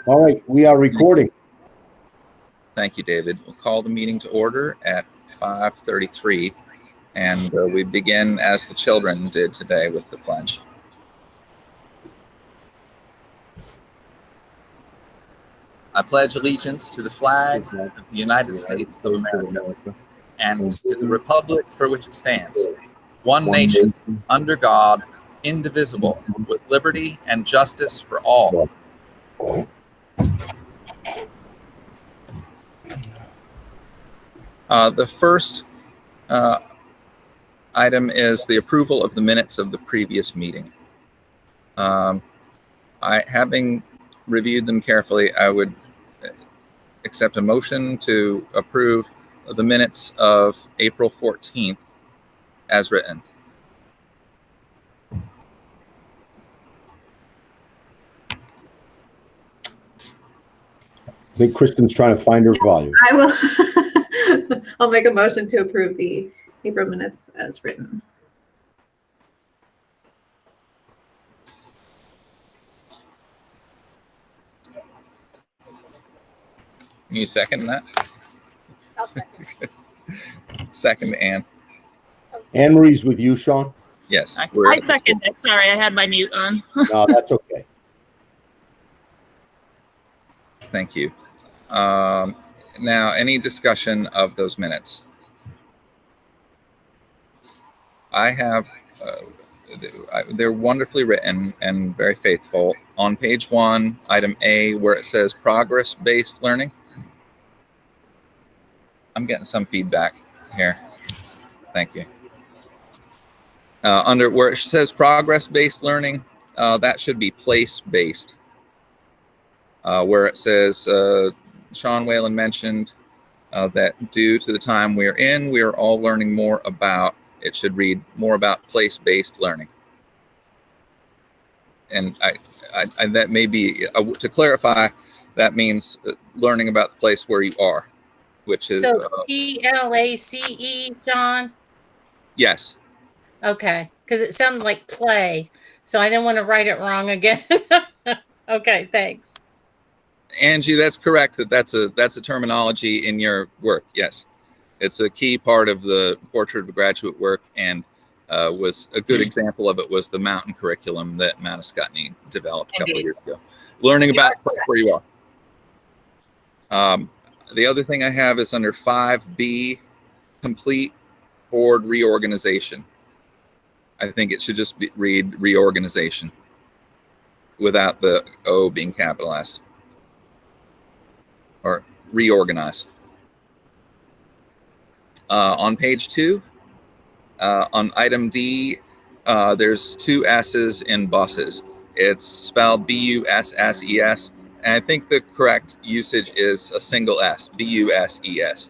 All right, we are recording. Thank you, David. We'll call the meeting to order at 5:33, and we begin as the children did today with the pledge. I pledge allegiance to the flag of the United States of America and to the republic for which it stands, one nation, under God, indivisible, with liberty and justice for all. The first item is the approval of the minutes of the previous meeting. Having reviewed them carefully, I would accept a motion to approve the minutes of April 14th as written. I think Kristen's trying to find her volume. I will. I'll make a motion to approve the April minutes as written. You second that? I'll second. Second, Anne. Anne Marie's with you, Sean? Yes. I second it. Sorry, I had my mute on. No, that's okay. Thank you. Now, any discussion of those minutes? I have, they're wonderfully written and very faithful. On page 1, item A, where it says progress-based learning. I'm getting some feedback here. Thank you. Under where it says progress-based learning, that should be place-based. Where it says, Sean Whalen mentioned that due to the time we're in, we are all learning more about, it should read more about place-based learning. And I that may be, to clarify, that means learning about the place where you are, which is... So P-L-A-C-E, Sean? Yes. Okay, because it sounded like play, so I didn't want to write it wrong again. Okay, thanks. Angie, that's correct. That's a terminology in your work. Yes, it's a key part of the portrait of graduate work, and was a good example of it was the mountain curriculum that Maniscutney developed a couple of years ago. Learning about the place where you are. The other thing I have is under 5B, complete board reorganization. I think it should just read reorganization without the O being capitalized. Or reorganize. On page 2, on item D, there's 2 S's in buses. It's spelled B-U-S-S-E-S, and I think the correct usage is a single S, B-U-S-E-S.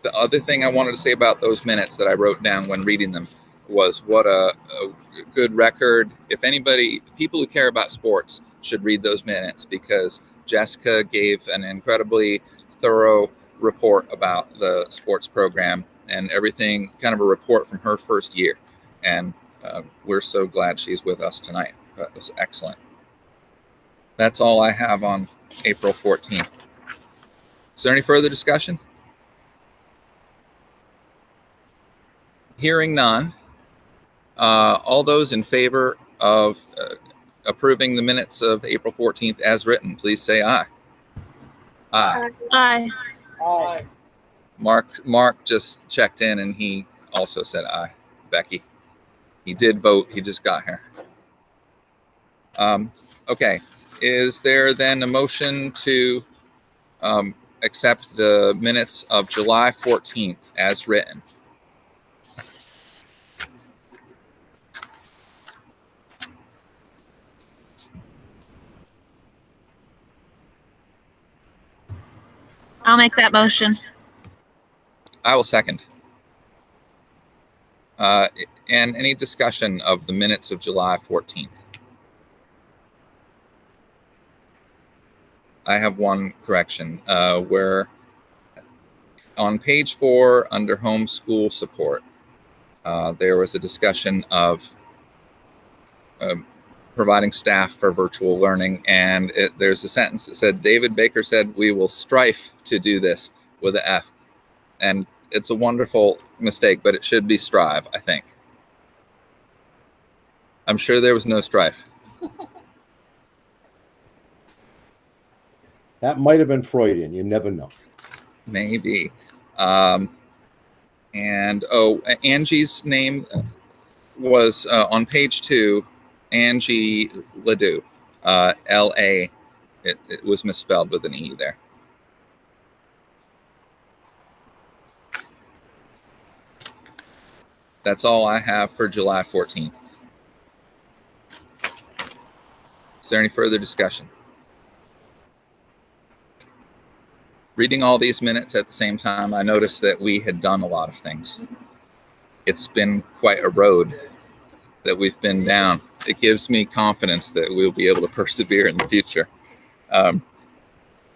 The other thing I wanted to say about those minutes that I wrote down when reading them was what a good record. If anybody, people who care about sports should read those minutes, because Jessica gave an incredibly thorough report about the sports program and everything, kind of a report from her first year. And we're so glad she's with us tonight. That was excellent. That's all I have on April 14th. Is there any further discussion? Hearing none. All those in favor of approving the minutes of April 14th as written, please say aye. Aye. Aye. Aye. Mark just checked in and he also said aye. Becky, he did vote. He just got here. Okay. Is there then a motion to accept the minutes of July 14th as written? I'll make that motion. I will second. And any discussion of the minutes of July 14th? I have one correction where on page 4 under homeschool support, There was a discussion of providing staff for virtual learning, and there's a sentence that said, David Baker said, we will strive to do this with an F. And it's a wonderful mistake, but it should be strive, I think. I'm sure there was no strife. That might have been Freudian. You never know. Maybe. And Angie's name was on page 2, Angie Ledoux, L-A. It was misspelled with an E there. That's all I have for July 14th. Is there any further discussion? Reading all these minutes at the same time, I noticed that we had done a lot of things. It's been quite a road that we've been down. It gives me confidence that we'll be able to persevere in the future.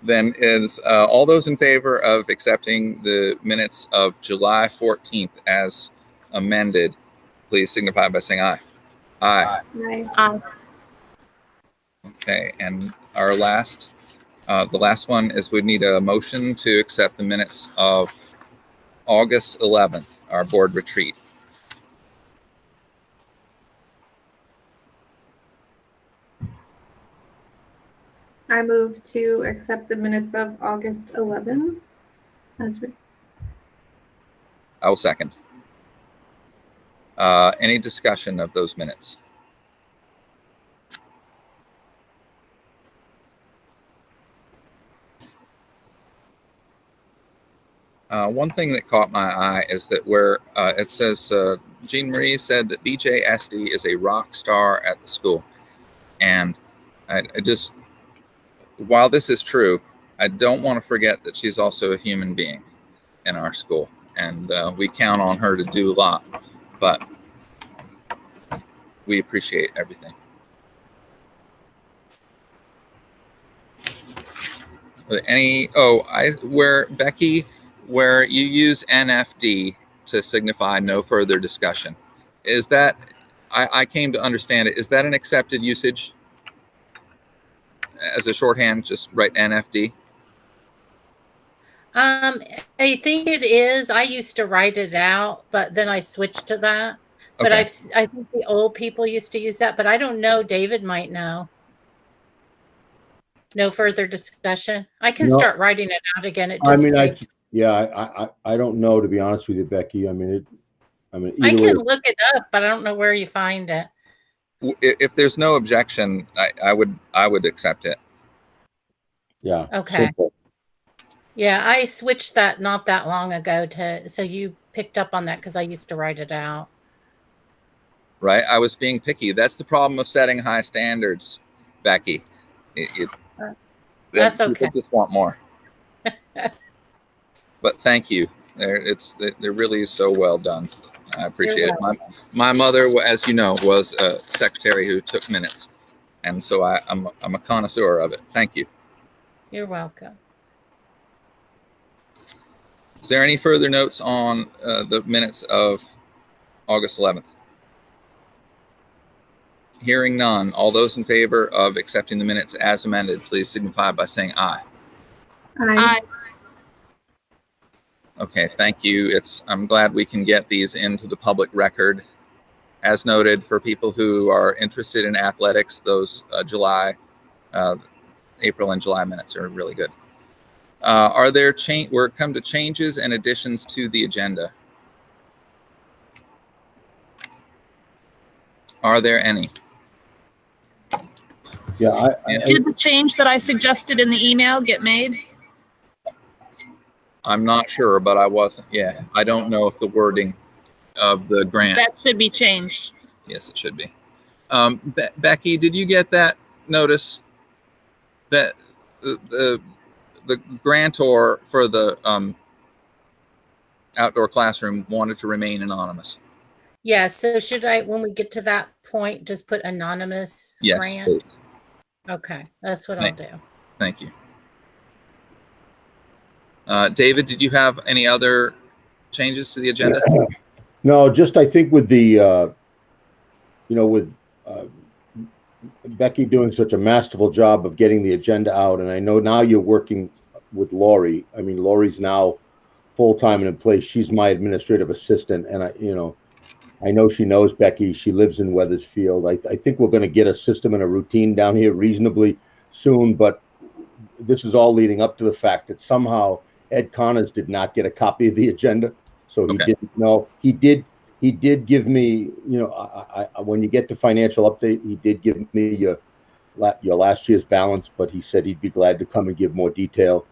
Then is all those in favor of accepting the minutes of July 14th as amended, please signify by saying aye. Aye. Aye. Okay, and our last, the last one is we need a motion to accept the minutes of August 11th, our board retreat. I move to accept the minutes of August 11th. I will second. Any discussion of those minutes? One thing that caught my eye is that where it says Jean Marie said that BJSD is a rock star at the school. And I just, while this is true, I don't want to forget that she's also a human being in our school. And we count on her to do a lot, but we appreciate everything. Where Becky, where you use NFD to signify no further discussion, is that, I came to understand it, is that an accepted usage? As a shorthand, just write NFD? I think it is. I used to write it out, but then I switched to that. But Okay. I think the old people used to use that, but I don't know. David might know. No further discussion. I can No. start writing it out again. It I just mean, saved. I don't know, to be honest with you, Becky. I mean, I either can way, look it up, but I don't know where you find it. If there's no objection, I would accept it. yeah. Okay. Simple. Yeah, I switched that not that long ago so you picked up on that because I used to write it out. Right? I was being picky. That's the problem of setting high standards, Becky. That's okay. People just want more. But thank you. They're really so well done. I appreciate it. My mother, as you know, was a secretary who took minutes, and so I'm a connoisseur of it. Thank you. You're welcome. Is there any further notes on the minutes of August 11th? Hearing none, all those in favor of accepting the minutes as amended, please signify by saying aye. Aye. Okay, thank you. I'm glad we can get these into the public record. As noted, for people who are interested in athletics, those April and July minutes are really good. Are there we're come to changes and additions to the agenda? Are there any? Yeah. Did the change that I suggested in the email get made? I'm not sure, but I wasn't. Yeah, I don't know if the wording of the grant. That should be changed. Yes, it should be. Becky, did you get that notice that the grantor for the outdoor classroom wanted to remain anonymous? Yeah, so should I, when we get to that point, just put anonymous Yes, grant? please. Okay, that's what I'll do. Thank you. David, did you have any other changes to the agenda? No, just I think with the, with Becky doing such a masterful job of getting the agenda out, and I know now you're working with Lori. I mean, Lori's now full-time and in place. She's my administrative assistant, and I know she knows Becky. She lives in Weathersfield. I think we're going to get a system and a routine down here reasonably soon, but this is all leading up to the fact that somehow Ed Connors did not get a copy of the agenda, so he didn't know. He did give me, when you get the financial update, he did give me your last year's balance, but he said he'd be glad to come and give more detail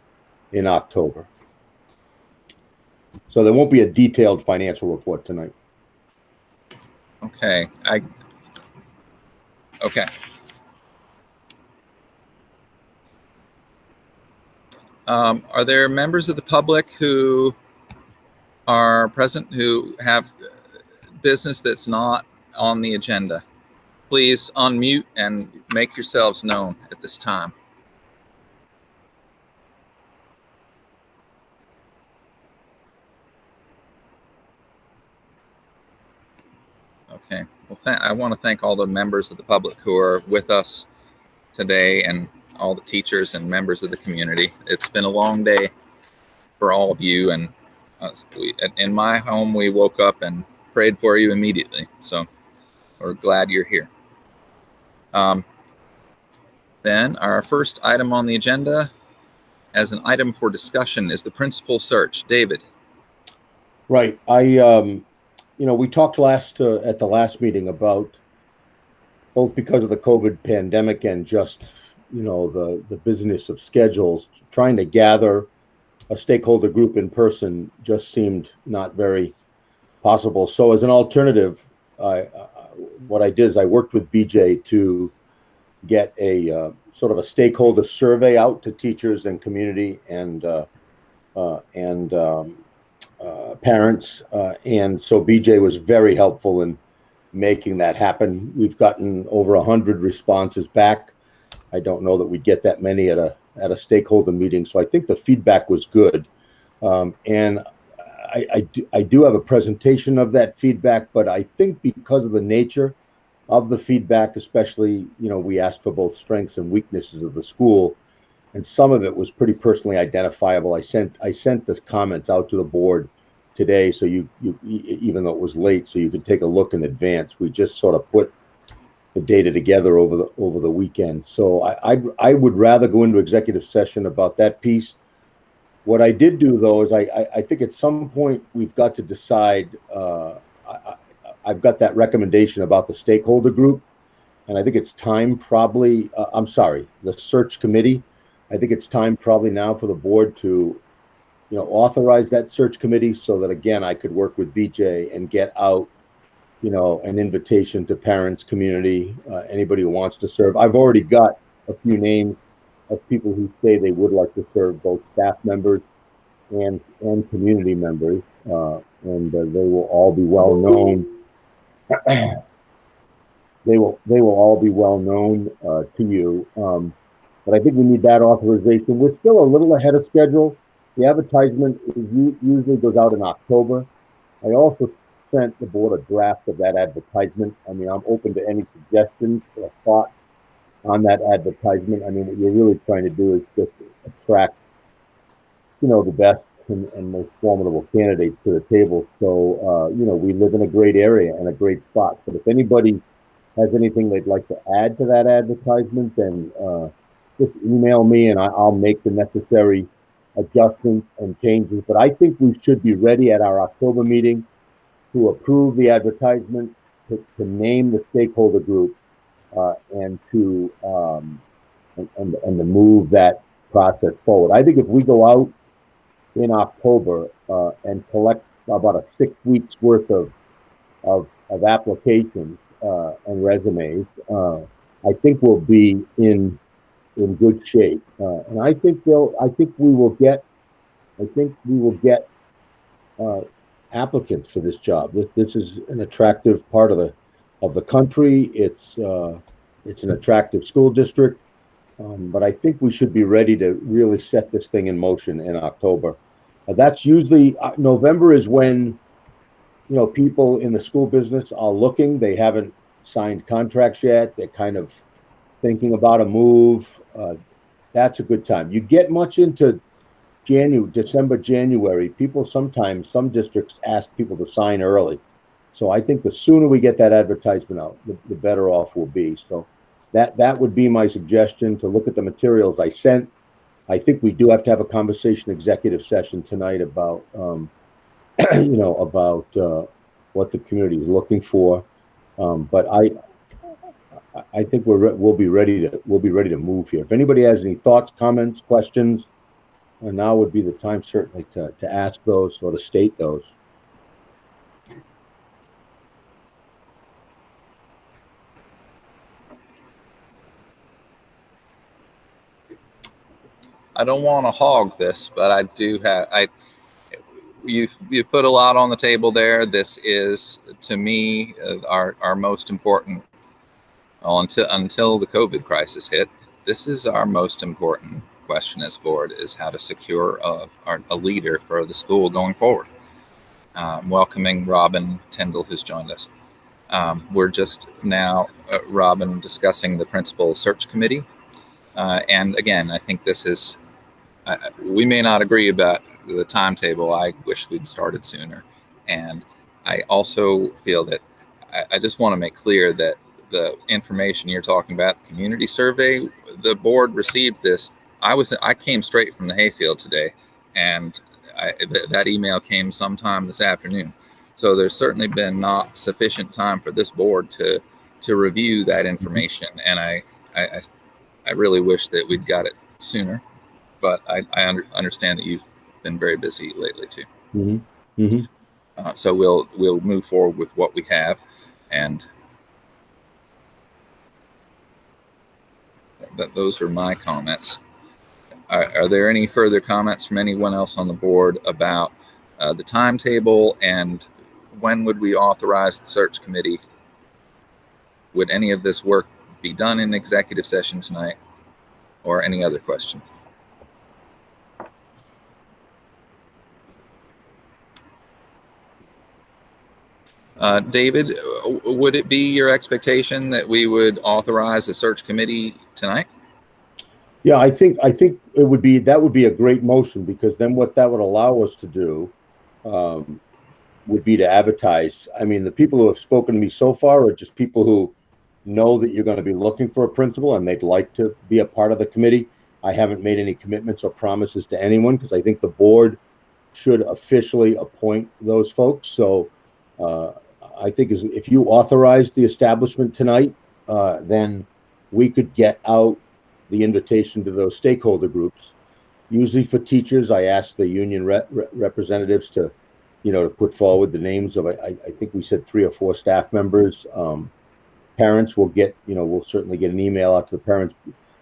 in October. So there won't be a detailed financial report tonight. Okay. Okay. Are there members of the public who are present who have business that's not on the agenda? Please unmute and make yourselves known at this time. Okay. Well, I want to thank all the members of the public who are with us today and all the teachers and members of the community. It's been a long day for all of you. And in my home, we woke up and prayed for you immediately. So we're glad you're here. Then our first item on the agenda as an item for discussion is the principal search. David. Right. We talked at the last meeting about both because of the COVID pandemic and just, the business of schedules, trying to gather a stakeholder group in person just seemed not very possible. So as an alternative, what I did is I worked with BJ to get a sort of a stakeholder survey out to teachers and community and parents. And so BJ was very helpful in making that happen. We've gotten over 100 responses back. I don't know that we'd get that many at a stakeholder meeting. So I think the feedback was good. And I do have a presentation of that feedback, but I think because of the nature of the feedback, especially, we asked for both strengths and weaknesses of the school, and some of it was pretty personally identifiable. I sent the comments out to the board today, so you even though it was late, so you could take a look in advance. We just sort of put the data together over the weekend. So I would rather go into executive session about that piece. What I did do though is I think at some point we've got to decide. I've got that recommendation about the stakeholder group, and I think it's time probably. The search committee. I think it's time probably now for the board to, authorize that search committee so that again I could work with BJ and get out, an invitation to parents, community, anybody who wants to serve. I've already got a few names of people who say they would like to serve, both staff members and community members, and they will all be well known. They will all be well known to you. But I think we need that authorization. We're still a little ahead of schedule. The advertisement usually goes out in October. I also sent the board a draft of that advertisement. I mean, I'm open to any suggestions or thoughts on that advertisement. I mean, what you're really trying to do is just attract, the best and most formidable candidates to the table. So, we live in a great area and a great spot. But if anybody has anything they'd like to add to that advertisement, then just email me and I'll make the necessary adjustments and changes. But I think we should be ready at our October meeting to approve the advertisement, to name the stakeholder group, and to move that process forward. I think if we go out in October and collect about a 6 weeks worth of applications and resumes, I think we'll be in good shape, and I think we will get applicants for this job. This is an attractive part of the country. It's an attractive school district, but I think we should be ready to really set this thing in motion in October. That's usually November is when people in the school business are looking. They haven't signed contracts yet. They're kind of thinking about a move. That's a good time. You get much into December, January, people sometimes, some districts ask people to sign early. So I think the sooner we get that advertisement out, the better off we'll be. So that would be my suggestion, to look at the materials I sent. I think we do have to have a conversation, executive session tonight about, about what the community is looking for. But I think we'll be ready to move here. If anybody has any thoughts, comments, questions, now would be the time certainly to ask those or to state those. I don't want to hog this, but I do have, you've put a lot on the table there. This is, to me, our most important, well, until the COVID crisis hit, this is our most important question as board, is how to secure a leader for the school going forward. Welcoming Robin Tyndall, who's joined us. We're just now, Robin, discussing the principal search committee. And again, I think this is, we may not agree about the timetable. I wish we'd started sooner. And I also feel that I just want to make clear that the information you're talking about, the community survey, the board received this. I came straight from the hayfield today, and that email came sometime this afternoon. So there's certainly been not sufficient time for this board to review that information. And I really wish that we'd got it sooner, but I understand that you've been very busy lately too. Mm-hmm. Mm-hmm. So we'll move forward with what we have, and those are my comments. Are there any further comments from anyone else on the board about the timetable, and when would we authorize the search committee? Would any of this work be done in executive session tonight, or any other question? David, would it be your expectation that we would authorize the search committee tonight? Yeah, I think it would be, that would be a great motion, because then what that would allow us to do would be to advertise. I mean, the people who have spoken to me so far are just people who know that you're going to be looking for a principal and they'd like to be a part of the committee. I haven't made any commitments or promises to anyone, because I think the board should officially appoint those folks. So I think if you authorize the establishment tonight, then we could get out the invitation to those stakeholder groups. Usually for teachers, I ask the union representatives to, to put forward the names of, I think we said 3 or 4 staff members. Parents will get, we'll certainly get an email out to the parents.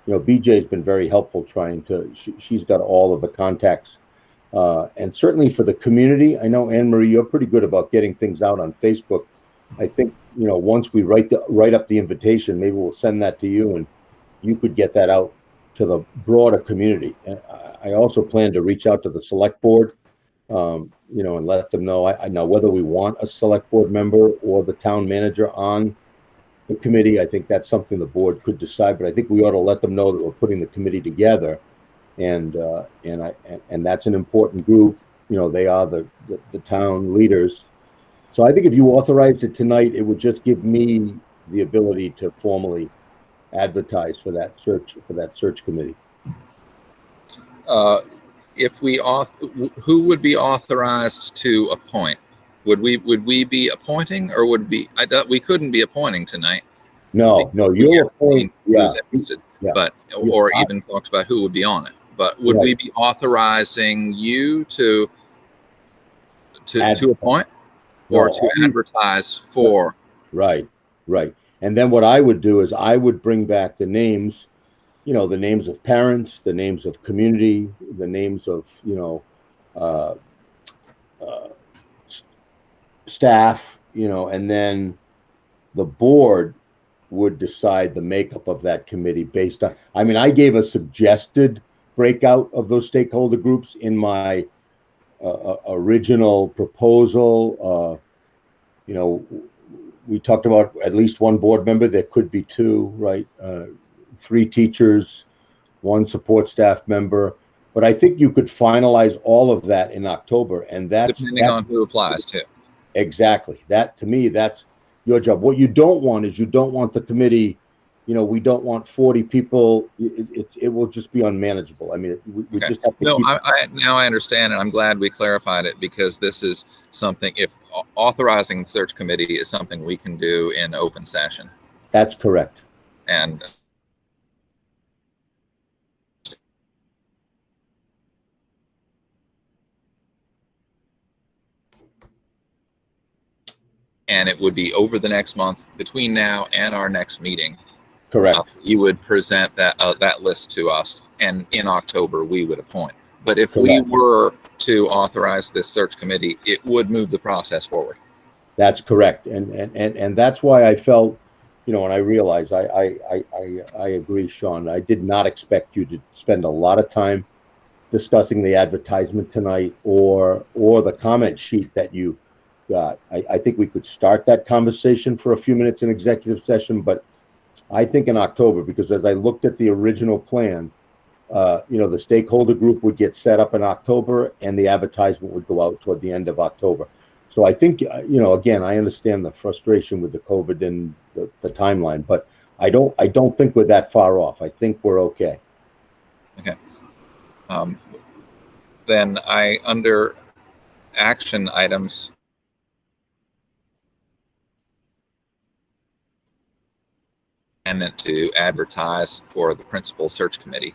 BJ's been very helpful trying to, she's got all of the contacts. And certainly for the community, I know, Anne Marie, you're pretty good about getting things out on Facebook. I think, once we write up the invitation, maybe we'll send that to you and you could get that out to the broader community. And I also plan to reach out to the select board, and let them know. I know whether we want a select board member or the town manager on the committee. I think that's something the board could decide, but I think we ought to let them know that we're putting the committee together. And that's an important group. They are the town leaders. So I think if you authorized it tonight, it would just give me the ability to formally advertise for that search committee. Who would be authorized to appoint? Would we be appointing, or we couldn't be appointing tonight? No, you're appointing. Who's interested, yeah. But or even talks about who would be on it. But would we be authorizing you to appoint, or to advertise for? Right. And then what I would do is I would bring back the names, the names of parents, the names of community, the names of, staff, and then the board would decide the makeup of that committee based on, I gave a suggested breakout of those stakeholder groups in my original proposal. you know, we talked about at least one board member. There could be two, right? 3 teachers, 1 support staff member. But I think you could finalize all of that in October, and that's on who applies too. Exactly. That, to me, that's your job. What you don't want is, you don't want the committee, you know, we don't want 40 people. It will just be unmanageable. I mean, we Okay. just have to No, keep. now I understand, and I'm glad we clarified it, because this is something, if authorizing the search committee is something we can do in open session. That's correct. And it would be over the next month, between now and our next meeting. Correct. You would present that list to us, and in October we would appoint. But if Correct. we were to authorize this search committee, it would move the process forward. That's correct. And that's why I felt, you know, and I realize I agree, Sean. I did not expect you to spend a lot of time discussing the advertisement tonight, or the comment sheet that you got. I think we could start that conversation for a few minutes in executive session, but I think in October, because as I looked at the original plan, you know, the stakeholder group would get set up in October, and the advertisement would go out toward the end of October. So I think, you know, again, I understand the frustration with the COVID and the timeline, but I don't think we're that far off. I think we're okay. Okay. Then under action items, and to advertise for the principal search committee.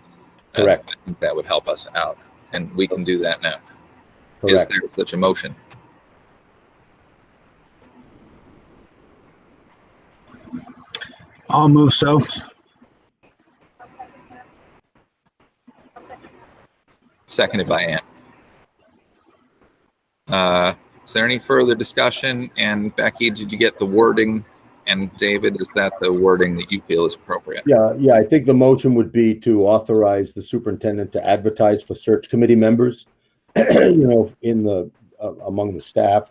Correct. I think that would help us out, and we can do that now. Correct. Is there such a motion? I'll move so. Seconded by Ann. Is there any further discussion? And Becky, did you get the wording? And David, is that the wording that you feel is appropriate? Yeah. I think the motion would be to authorize the superintendent to advertise for search committee members, you know, in the among the staff,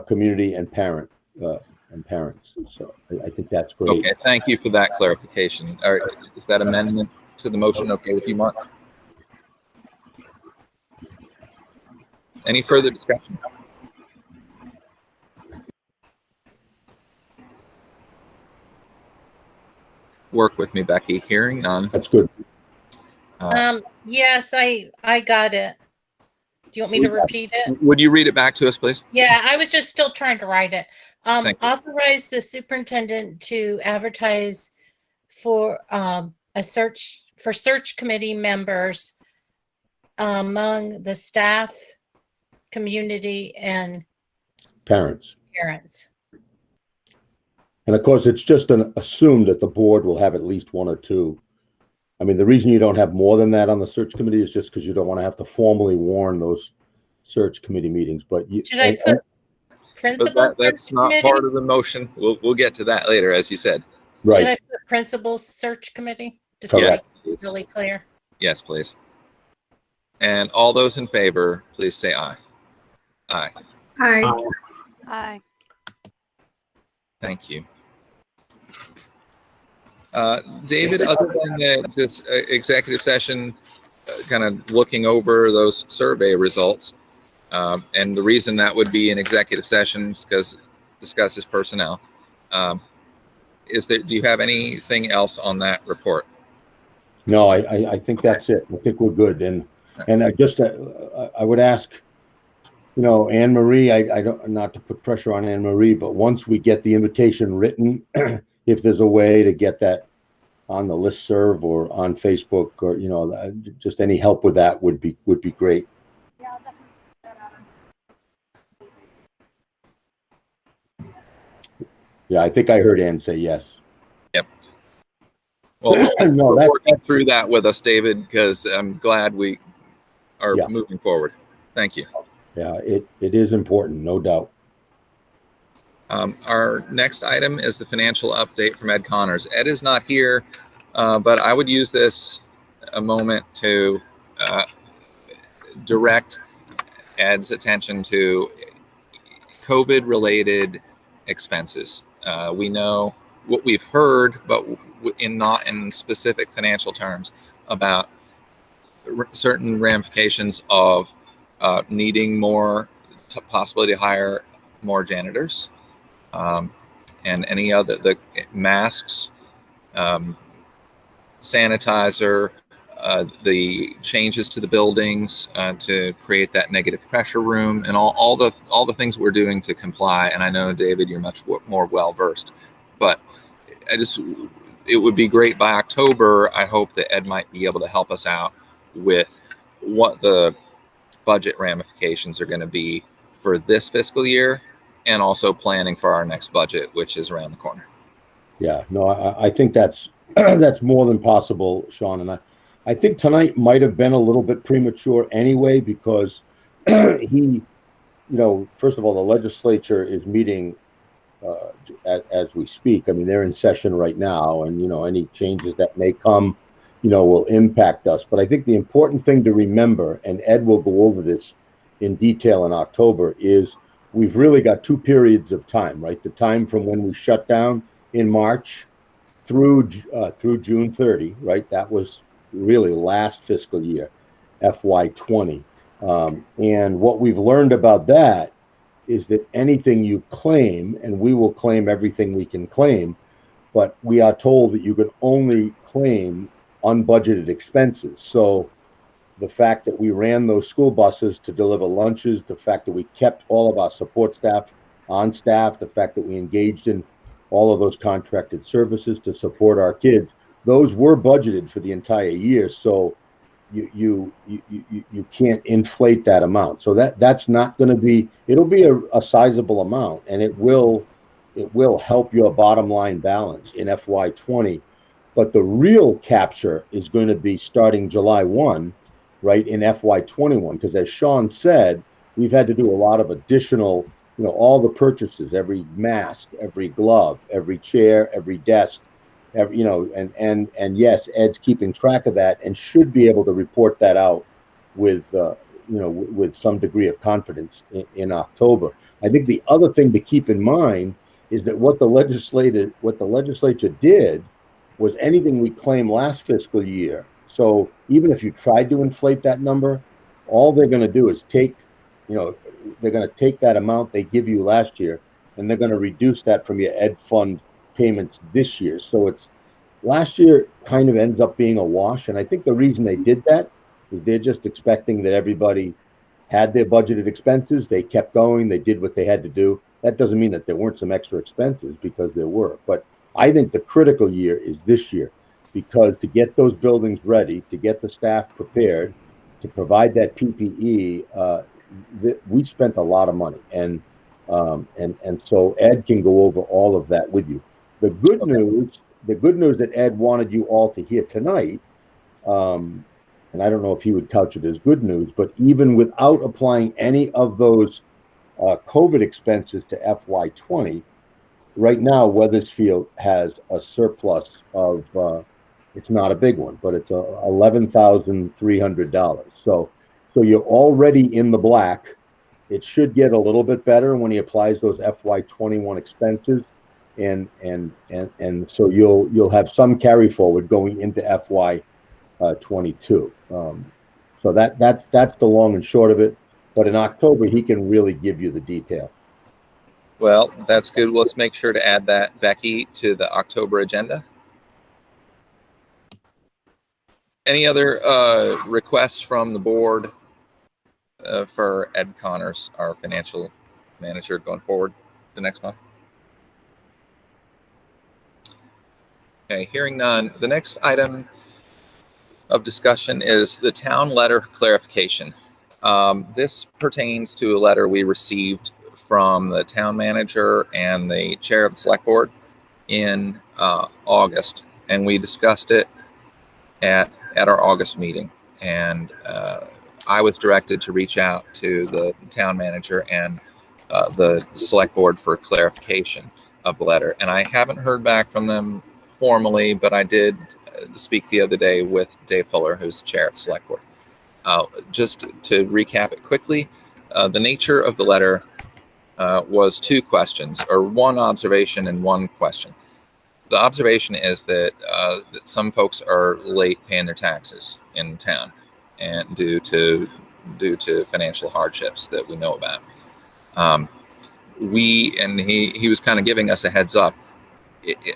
community, and parents. So I think that's great. Okay, thank you for that clarification. All right, is that amendment to the motion okay with you, Mark? Any further discussion? Work with me, Becky. Hearing none. That's good. Yes, I got it. Do you want me to repeat it? Would you read it back to us, please? Yeah, I was just still trying to write it. Thank you. Authorize the superintendent to advertise for search committee members among the staff, community, and Parents. And of course, it's just assumed that the board will have at least 1 or 2. I mean, the reason you don't have more than that on the search committee is just because you don't want to have to formally warn those search committee meetings. But should I put principal? That's not part of the motion. We'll get to that later, as you said. Right. Should I put principal search committee? Just Correct. to be really clear. Yes, please. And all those in favor, please say aye. Aye. Aye. Aye. Thank you. David, other than this executive session, kind of looking over those survey results, and the reason that would be an executive session is because discusses personnel. Do you have anything else on that report? No, I think that's it. I think we're good. And I just I would ask, you know, Anne Marie, I don't, not to put pressure on Anne Marie, but once we get the invitation written, if there's a way to get that on the listserv or on Facebook, or, you know, just any help with that would be great. Yeah, I think I heard Ann say yes. Yep. Well, No, we're working through that with us, David, because I'm glad we are moving forward. Thank you. Yeah, it is important, no doubt. Our next item is the financial update from Ed Connors. Ed is not here, but I would use this a moment to direct Ed's attention to COVID-related expenses. We know what we've heard, but not in specific financial terms, about certain ramifications of needing more, possibility to hire more janitors, and any other, the masks, sanitizer, the changes to the buildings to create that negative pressure room, and all the things we're doing to comply. And I know, David, you're much more well versed, but it would be great by October. I hope that Ed might be able to help us out with what the budget ramifications are going to be for this fiscal year, and also planning for our next budget, which is around the corner. Yeah, no, I think that's that's more than possible, Sean. And I think tonight might have been a little bit premature anyway, because first of all, the legislature is meeting as we speak. I mean, they're in session right now, and any changes that may come, will impact us. But I think the important thing to remember, and Ed will go over this in detail in October, is we've really got two periods of time, right? The time from when we shut down in March through June 30, right? That was really last fiscal year, FY20. And what we've learned about that is that anything you claim, and we will claim everything we can claim, but we are told that you can only claim unbudgeted expenses. So the fact that we ran those school buses to deliver lunches, the fact that we kept all of our support staff on staff, the fact that we engaged in all of those contracted services to support our kids, those were budgeted for the entire year. So you can't inflate that amount. So that's not going to be, it'll be a sizable amount, and it will help your bottom line balance in FY20. But the real capture is going to be starting July 1, right, in FY21, because as Sean said, we've had to do a lot of additional, all the purchases, every mask, every glove, every chair, every desk, and yes, Ed's keeping track of that and should be able to report that out with some degree of confidence in October. I think the other thing to keep in mind is that what the legislature did was anything we claimed last fiscal year. So even if you tried to inflate that number, all they're going to do is they're going to take that amount they give you last year, and they're going to reduce that from your Ed fund payments this year. So it's last year kind of ends up being a wash. And I think the reason they did that is they're just expecting that everybody had their budgeted expenses. They kept going. They did what they had to do. That doesn't mean that there weren't some extra expenses, because there were. But I think the critical year is this year, because to get those buildings ready, to get the staff prepared, to provide that PPE, we spent a lot of money. And so Ed can go over all of that with you. The good news that Ed wanted you all to hear tonight, and I don't know if he would couch it as good news, but even without applying any of those COVID expenses to FY20, right now Weathersfield has a surplus of, it's not a big one, but it's $11,300. So you're already in the black. It should get a little bit better when he applies those FY21 expenses, and so you'll have some carry forward going into FY22. So that's the long and short of it. But in October, he can really give you the detail. Well, that's good. Let's make sure to add that, Becky, to the October agenda. Any other requests from the board for Ed Connors, our financial manager, going forward the next month? Okay, hearing none. The next item of discussion is the town letter clarification. This pertains to a letter we received from the town manager and the chair of the select board in August, and we discussed it at our August meeting. And I was directed to reach out to the town manager and the select board for clarification of the letter. And I haven't heard back from them formally, but I did speak the other day with Dave Fuller, who's chair of the select board. Just to recap it quickly, the nature of the letter was 2 questions, or 1 observation and 1 question. The observation is that some folks are late paying their taxes in town, and due to financial hardships that we know about. He was kind of giving us a heads up.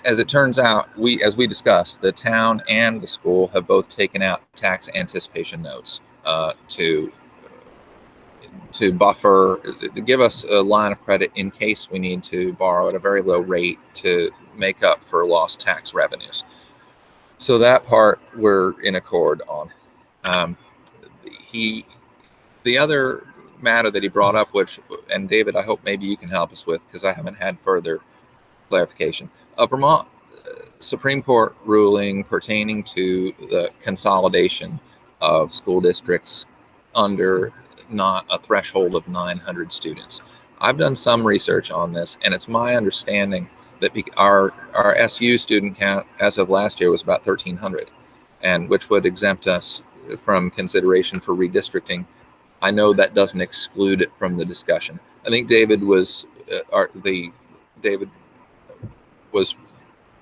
As it turns out, as we discussed, the town and the school have both taken out tax anticipation notes to buffer, to give us a line of credit in case we need to borrow at a very low rate to make up for lost tax revenues. So that part we're in accord on. The other matter that he brought up, and David, I hope maybe you can help us with, because I haven't had further clarification. A Vermont Supreme Court ruling pertaining to the consolidation of school districts under not a threshold of 900 students. I've done some research on this, and it's my understanding that our SU student count as of last year was about 1,300, and which would exempt us from consideration for redistricting. I know that doesn't exclude it from the discussion. I think David was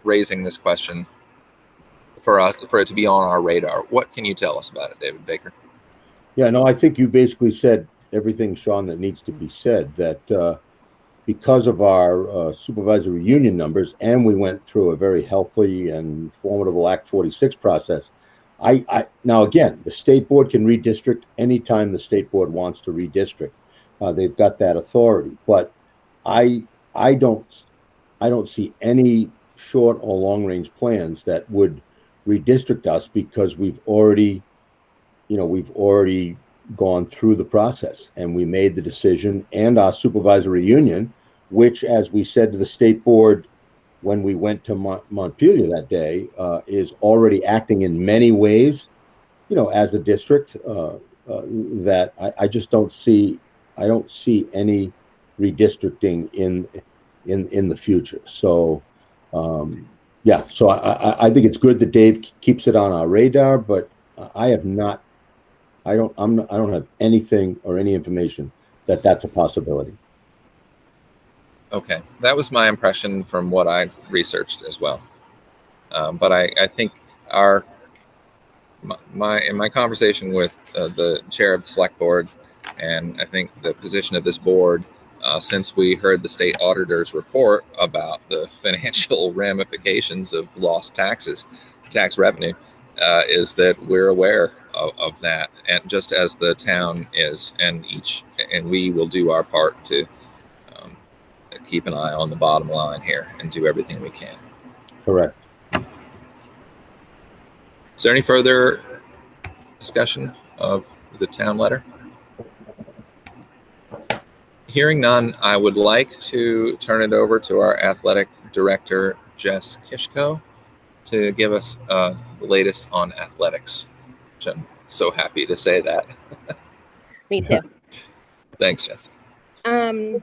raising this question for it to be on our radar. What can you tell us about it, David Baker? Yeah, no, I think you basically said everything, Sean, that needs to be said, that because of our supervisory union numbers, and we went through a very healthy and formidable Act 46 process. Now, again, the state board can redistrict anytime the state board wants to redistrict. They've got that authority, but I don't see any short or long range plans that would redistrict us, because we've already gone through the process, and we made the decision, and our supervisory union, which, as we said to the state board when we went to Montpelier that day, is already acting in many ways, as a district, that I just don't see any redistricting in the future. So yeah, so I think it's good that Dave keeps it on our radar, but I don't have anything or any information that that's a possibility. Okay, that was my impression from what I researched as well. But I think in my conversation with the chair of the select board, and I think the position of this board, since we heard the state auditor's report about the financial ramifications of lost tax revenue, is that we're aware of that, and just as the town is, and we will do our part to keep an eye on the bottom line here and do everything we can. Correct. Is there any further discussion of the town letter? Hearing none, I would like to turn it over to our athletic director, Jess Kishko, to give us the latest on athletics, which I'm so happy to say that. Me too. Thanks, Jess. I'm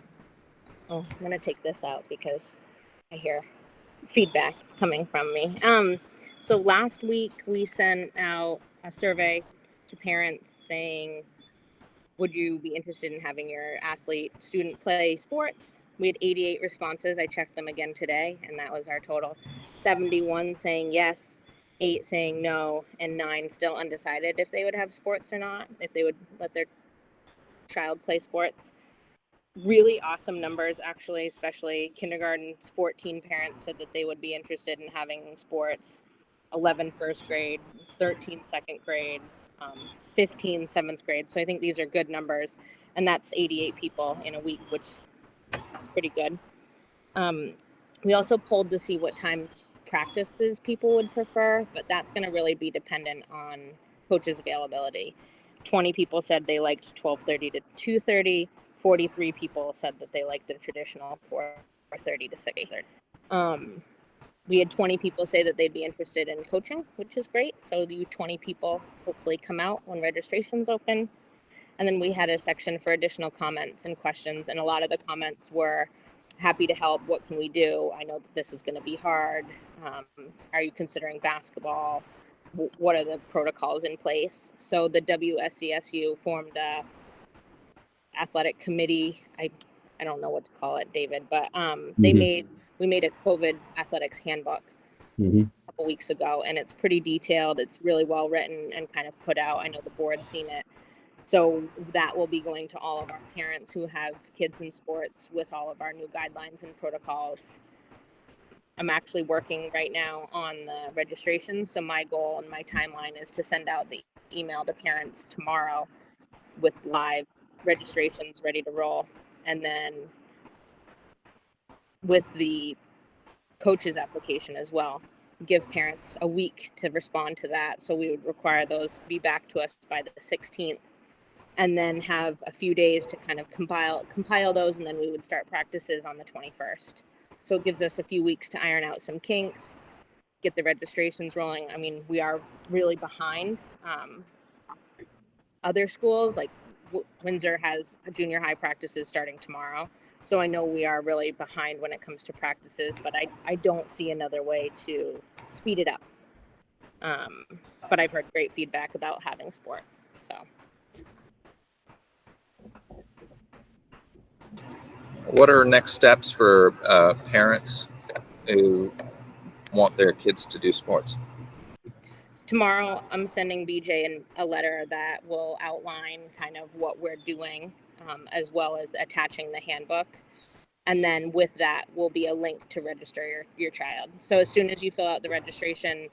going to take this out because I hear feedback coming from me. So last week we sent out a survey to parents saying, would you be interested in having your student play sports? We had 88 responses. I checked them again today, and that was our total. 71 saying yes, 8 saying no, and 9 still undecided if they would have sports or not, if they would let their child play sports. Really awesome numbers, actually, especially kindergarten's 14 parents said that they would be interested in having sports, 11 first grade, 13 second grade, 15 seventh grade. So I think these are good numbers, and that's 88 people in a week, which is pretty good. We also polled to see what times practices people would prefer, but that's going to really be dependent on coaches' availability. 20 people said they liked 12:30 to 2:30. 43 people said that they liked the traditional 4:30 to 6:30. We had 20 people say that they'd be interested in coaching, which is great. So the 20 people hopefully come out when registration's open. And then we had a section for additional comments and questions. And a lot of the comments were, happy to help. What can we do? I know that this is going to be hard. Are you considering basketball? What are the protocols in place? So the WSCSU formed a athletic committee. I I don't know what to call it, David, but we made a COVID athletics handbook Mhm. a couple weeks ago, and it's pretty detailed. It's really well written and kind of put out. I know the board's seen it. So that will be going to all of our parents who have kids in sports with all of our new guidelines and protocols. I'm actually working right now on the registration. So my goal and my timeline is to send out the email to parents tomorrow with live registrations ready to roll. And then with the coaches application as well, give parents a week to respond to that. So we would require those be back to us by the 16th, and then have a few days to kind of compile those, and then we would start practices on the 21st. So it gives us a few weeks to iron out some kinks, get the registrations rolling. I mean, we are really behind other schools. Like Windsor has a junior high practices starting tomorrow. So I know we are really behind when it comes to practices, but I don't see another way to speed it up. But I've heard great feedback about having sports. So What are next steps for parents who want their kids to do sports? tomorrow I'm sending BJ a letter that will outline kind of what we're doing, as well as attaching the handbook. And then with that will be a link to register your child. So as soon as you fill out the registration,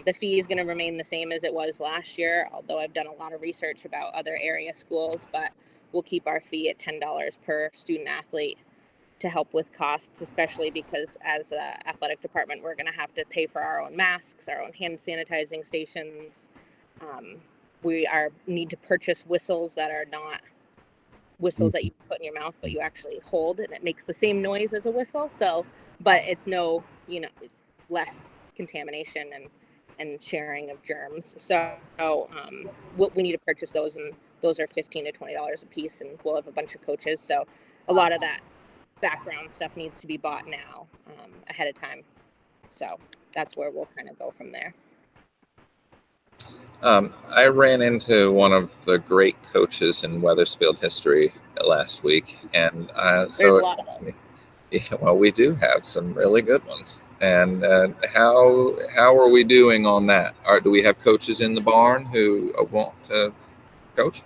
the fee is going to remain the same as it was last year, although I've done a lot of research about other area schools, but we'll keep our fee at $10 per student athlete to help with costs, especially because as an athletic department, we're going to have to pay for our own masks, our own hand sanitizing stations. We need to purchase whistles that are not whistles that you put in your mouth, but you actually hold, and it makes the same noise as a whistle. So, but it's no, less contamination and sharing of germs. So we need to purchase those, and those are $15 to $20 a piece, and we'll have a bunch of coaches. So a lot of that background stuff needs to be bought now, ahead of time. So that's where we'll kind of go from there. I ran into one of the great coaches in Wethersfield history last week, and There's so a lot of them. yeah, well, we do have some really good ones. And how are we doing on that? Do we have coaches in the barn who want to coach?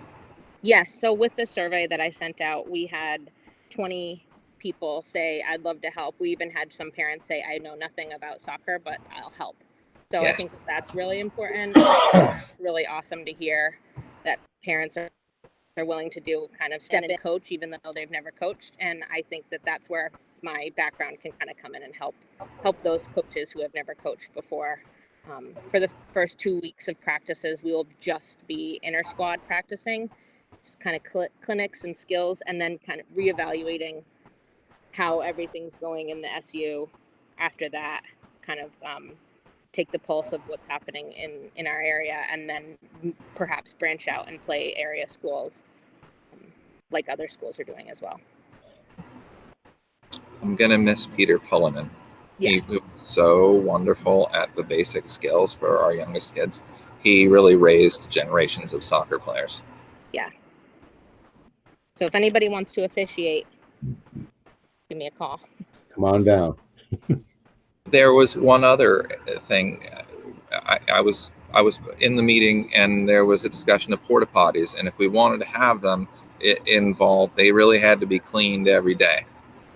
Yes. So with the survey that I sent out, we had 20 people say, I'd love to help. We even had some parents say, I know nothing about soccer, but I'll help. So I think Yes. that's really important. It's really awesome to hear that parents are willing to do kind of step in coach, even though they've never coached. And I think that that's where my background can kind of come in and help those coaches who have never coached before. For the first 2 weeks of practices, we will just be inter squad practicing, just kind of clinics and skills, and then kind of reevaluating how everything's going in the SU after that, kind of take the pulse of what's happening in our area, and then perhaps branch out and play area schools like other schools are doing as well. I'm going to miss Peter Pullinan. Yes. He was so wonderful at the basic skills for our youngest kids. He really raised generations of soccer players. Yeah. So if anybody wants to officiate, give me a call. Come on down. There was one other thing. I was in the meeting, and there was a discussion of porta potties, and if we wanted to have them involved, they really had to be cleaned every day.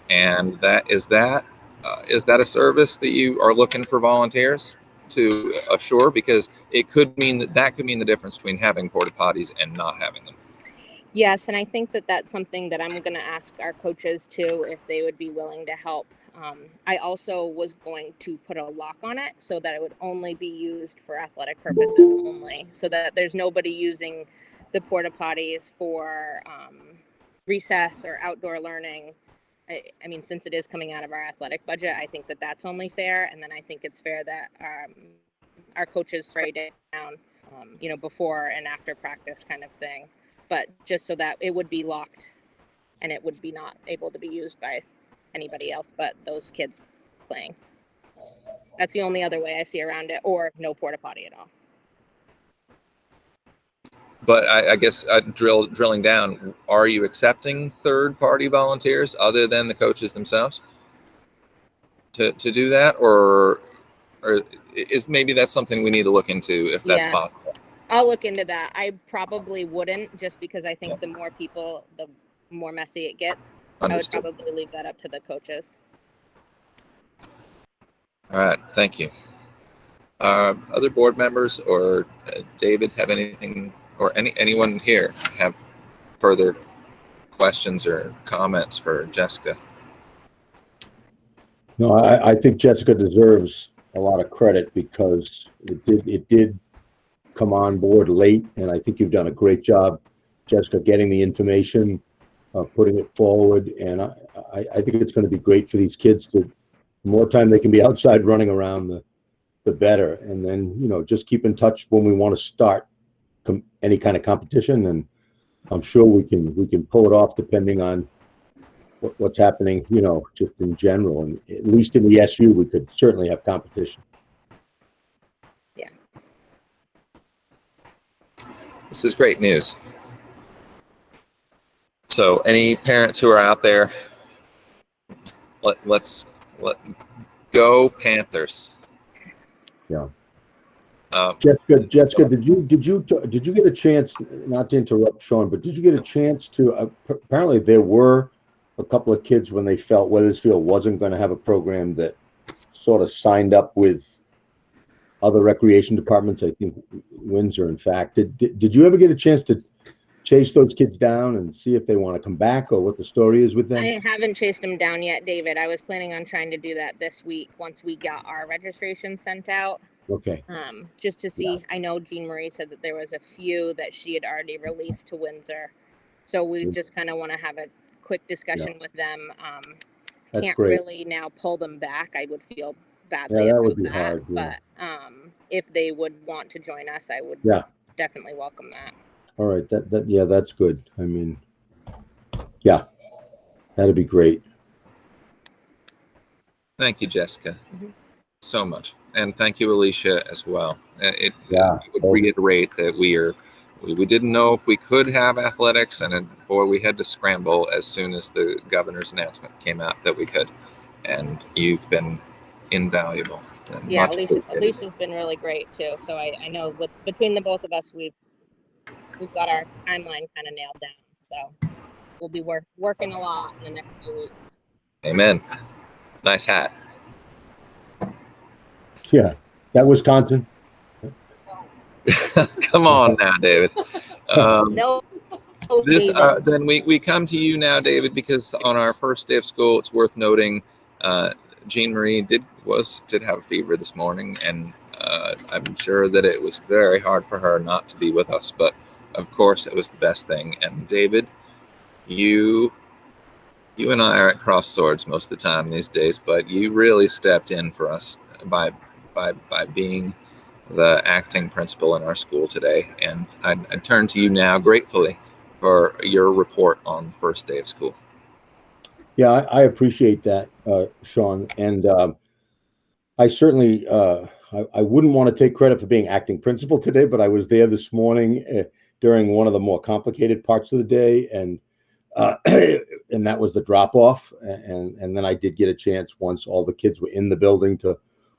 And is that a service that you are looking for volunteers to assure? Because it could mean that could mean the difference between having porta potties and not having them. Yes, and I think that that's something that I'm going to ask our coaches too, if they would be willing to help. I also was going to put a lock on it so that it would only be used for athletic purposes only, so that there's nobody using the porta potties for recess or outdoor learning. I mean, since it is coming out of our athletic budget, I think that that's only fair. And then I think it's fair that our coaches write it down, before and after practice kind of thing. But just so that it would be locked and it would be not able to be used by anybody else but those kids playing. That's the only other way I see around it, or no porta potty at all. But I guess drilling down, are you accepting third-party volunteers other than the coaches themselves to do that, or is maybe that's something we need to look into if that's Yeah. possible? I'll look into that. I probably wouldn't, just because I think the more people, the more messy it gets. Understood. I would probably leave that up to the coaches. All right, thank you. Other board members or David have anything, or anyone here have further questions or comments for Jessica? No, I think Jessica deserves a lot of credit because it did come on board late, and I think you've done a great job, Jessica, getting the information, putting it forward, and I think it's going to be great for these kids. The more time they can be outside running around, the better. And then, you know, just keep in touch when we want to start any kind of competition, and I'm sure we can pull it off depending on what's happening, you know, just in general. And at least in the SU, we could certainly have competition. Yeah. This is great news. So any parents who are out there, let's go Panthers. Yeah. Jessica, did you get a chance, not to interrupt Sean, but did you get a chance to, apparently there were a couple of kids when they felt Weathersfield wasn't going to have a program that sort of signed up with other recreation departments. I think Windsor, in fact. Did you ever get a chance to chase those kids down and see if they want to come back or what the story is with them? I haven't chased them down yet, David. I was planning on trying to do that this week once we got our registration sent out. Okay. Just to see. I know Jean Marie said that there was a few that she had already released to Windsor, so we just kind of want to have a quick discussion with them. Can't great. really now pull them back. I would feel badly that about would be that, hard, yeah. but if they would want to join us, I would definitely welcome that. All right, that's good. I mean, yeah, that'd be great. Thank you, Jessica, so much, and thank you, Alicia, as well. I would reiterate that we didn't know if we could have athletics, and boy, we had to scramble as soon as the governor's announcement came out that we could. And you've been invaluable. Yeah, Alicia's been really great too. So I know between the both of us, we've got our timeline kind of nailed down. So we'll be working a lot in the next few weeks. Amen. Nice hat. Yeah, that Wisconsin. Come on now, David. No. Then we come to you now, David, because on our first day of school, it's worth noting Jean Marie did have a fever this morning, and I'm sure that it was very hard for her not to be with us, but of course it was the best thing. And David, you and I are at cross swords most of the time these days, but you really stepped in for us by being the acting principal in our school today. And I turn to you now gratefully for your report on the first day of school. Yeah, I appreciate that, Sean. And I certainly, I wouldn't want to take credit for being acting principal today, but I was there this morning during one of the more complicated parts of the day. And that was the drop off. And then I did get a chance once all the kids were in the building to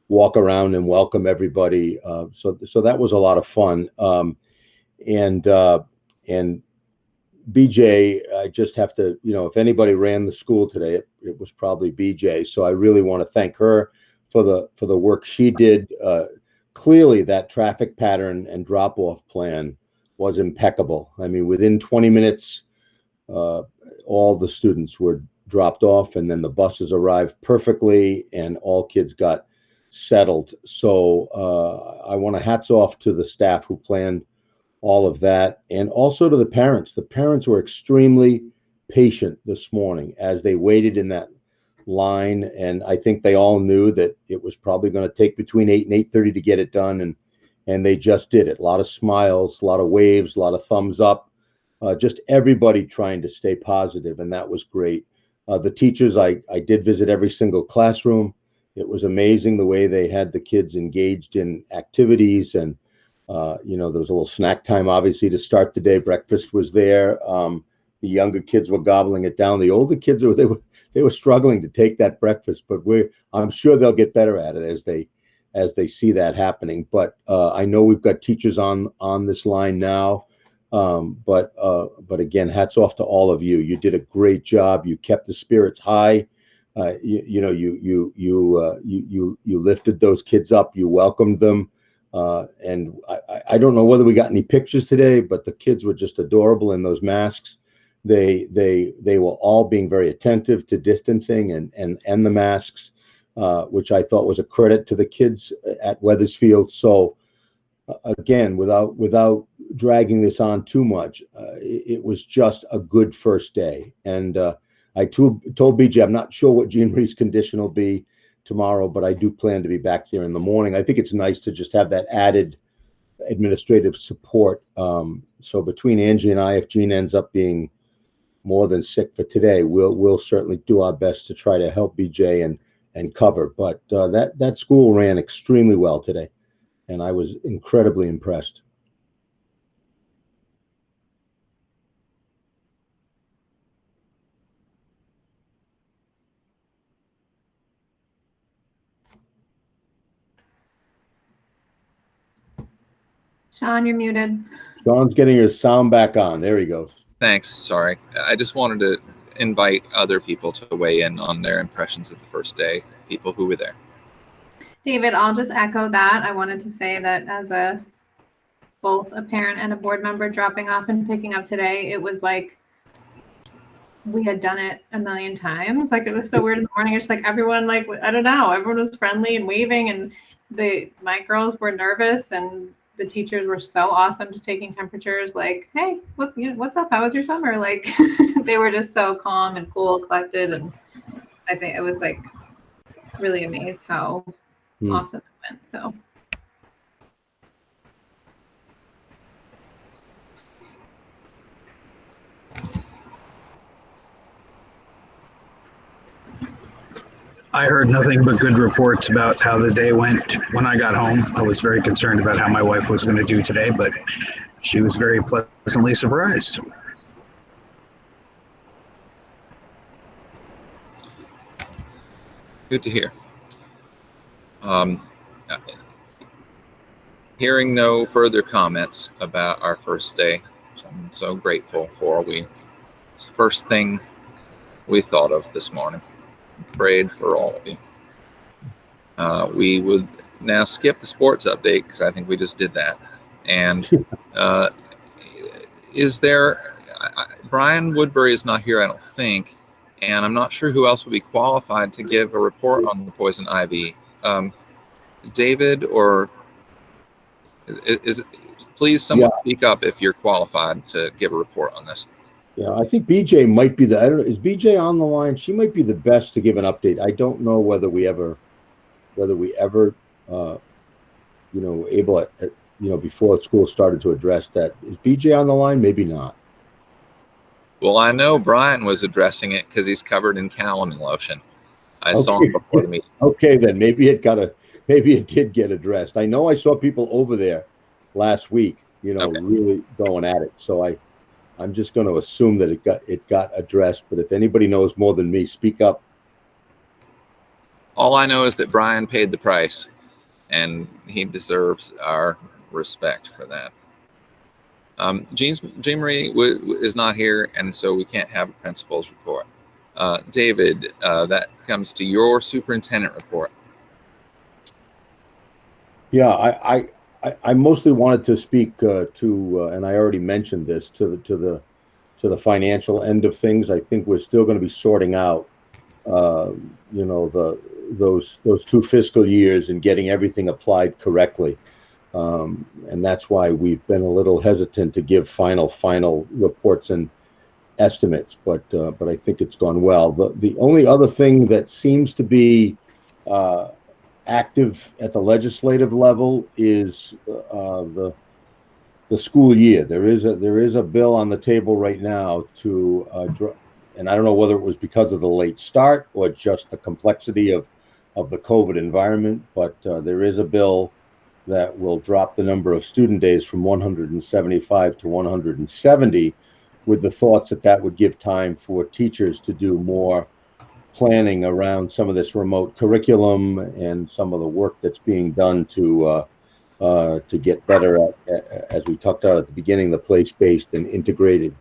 walk around and welcome everybody. So that was a lot of fun. And BJ, I just have to, if anybody ran the school today, it was probably BJ. So I really want to thank her for the work she did. Clearly that traffic pattern and drop off plan was impeccable. I mean, within 20 minutes, all the students were dropped off, and then the buses arrived perfectly and all kids got settled. So I want to hats off to the staff who planned all of that, and also to the parents. The parents were extremely patient this morning as they waited in that line, and I think they all knew that it was probably going to take between 8 and 8:30 to get it done, and they just did it. A lot of smiles, a lot of waves, a lot of thumbs up, just everybody trying to stay positive, and that was great. The teachers, I did visit every single classroom. It was amazing the way they had the kids engaged in activities and There was a little snack time, obviously, to start the day. Breakfast was there. The younger kids were gobbling it down. The older kids they were struggling to take that breakfast, but I'm sure they'll get better at it as they see that happening. But I know we've got teachers on this line now. But again, hats off to all of you. You did a great job. You kept the spirits high. You lifted those kids up. You welcomed them. And I don't know whether we got any pictures today, but the kids were just adorable in those masks. They were all being very attentive to distancing and the masks, which I thought was a credit to the kids at Wethersfield. So again, without dragging this on too much, it was just a good first day. And I told BJ, I'm not sure what Jean Marie's condition will be tomorrow, but I do plan to be back there in the morning. I think it's nice to just have that added administrative support. So between Angie and I, if Jean ends up being more than sick for today, we'll certainly do our best to try to help BJ and cover. But that school ran extremely well today, and I was incredibly impressed. Sean, you're muted. Sean's getting his sound back on. There he goes. Thanks. Sorry. I just wanted to invite other people to weigh in on their impressions of the first day, people who were there. David, I'll just echo that. I wanted to say that as both a parent and a board member dropping off and picking up today, it was like we had done it a million times. Like, it was so weird in the morning. It's like everyone, like, I don't know, everyone was friendly and waving, and my girls were nervous, and the teachers were so awesome, just taking temperatures, like, hey, what's up? How was your summer? Like, they were just so calm and cool, collected. And I think it was like really amazed how awesome it went. So. I heard nothing but good reports about how the day went when I got home. I was very concerned about how my wife was going to do today, but she was very pleasantly surprised. Good to hear. Hearing no further comments about our first day, I'm so grateful for it's the first thing we thought of this morning. Prayed for all of you. We would now skip the sports update because I think we just did that. And is there, Brian Woodbury is not here, I don't think, and I'm not sure who else would be qualified to give a report on the poison ivy. David, or please someone speak up if you're qualified to give a report on this. Yeah, I think BJ might be I don't know, is BJ on the line? She might be the best to give an update. I don't know whether we ever, able at, before school started to address that. Is BJ on the line? Maybe not. Well, I know Brian was addressing it because he's covered in calamine lotion. I saw him before the meeting. Okay, then maybe it did get addressed. I know I saw people over there last week, really going at it. So I'm just going to assume that it got addressed, but if anybody knows more than me, speak up. All I know is that Brian paid the price, and he deserves our respect for that. Jean Marie is not here, and so we can't have a principal's report. David, that comes to your superintendent report. Yeah, I mostly wanted to speak to, and I already mentioned this, to the financial end of things. I think we're still going to be sorting out, those 2 fiscal years and getting everything applied correctly, and that's why we've been a little hesitant to give final reports and estimates. But I think it's gone well. The only other thing that seems to be active at the legislative level is the school year. There is a bill on the table right now to and I don't know whether it was because of the late start or just the complexity of the COVID environment, but there is a bill that will drop the number of student days from 175 to 170, with the thoughts that that would give time for teachers to do more planning around some of this remote curriculum and some of the work that's being done to get better at, as we talked about at the beginning, the place-based and integrated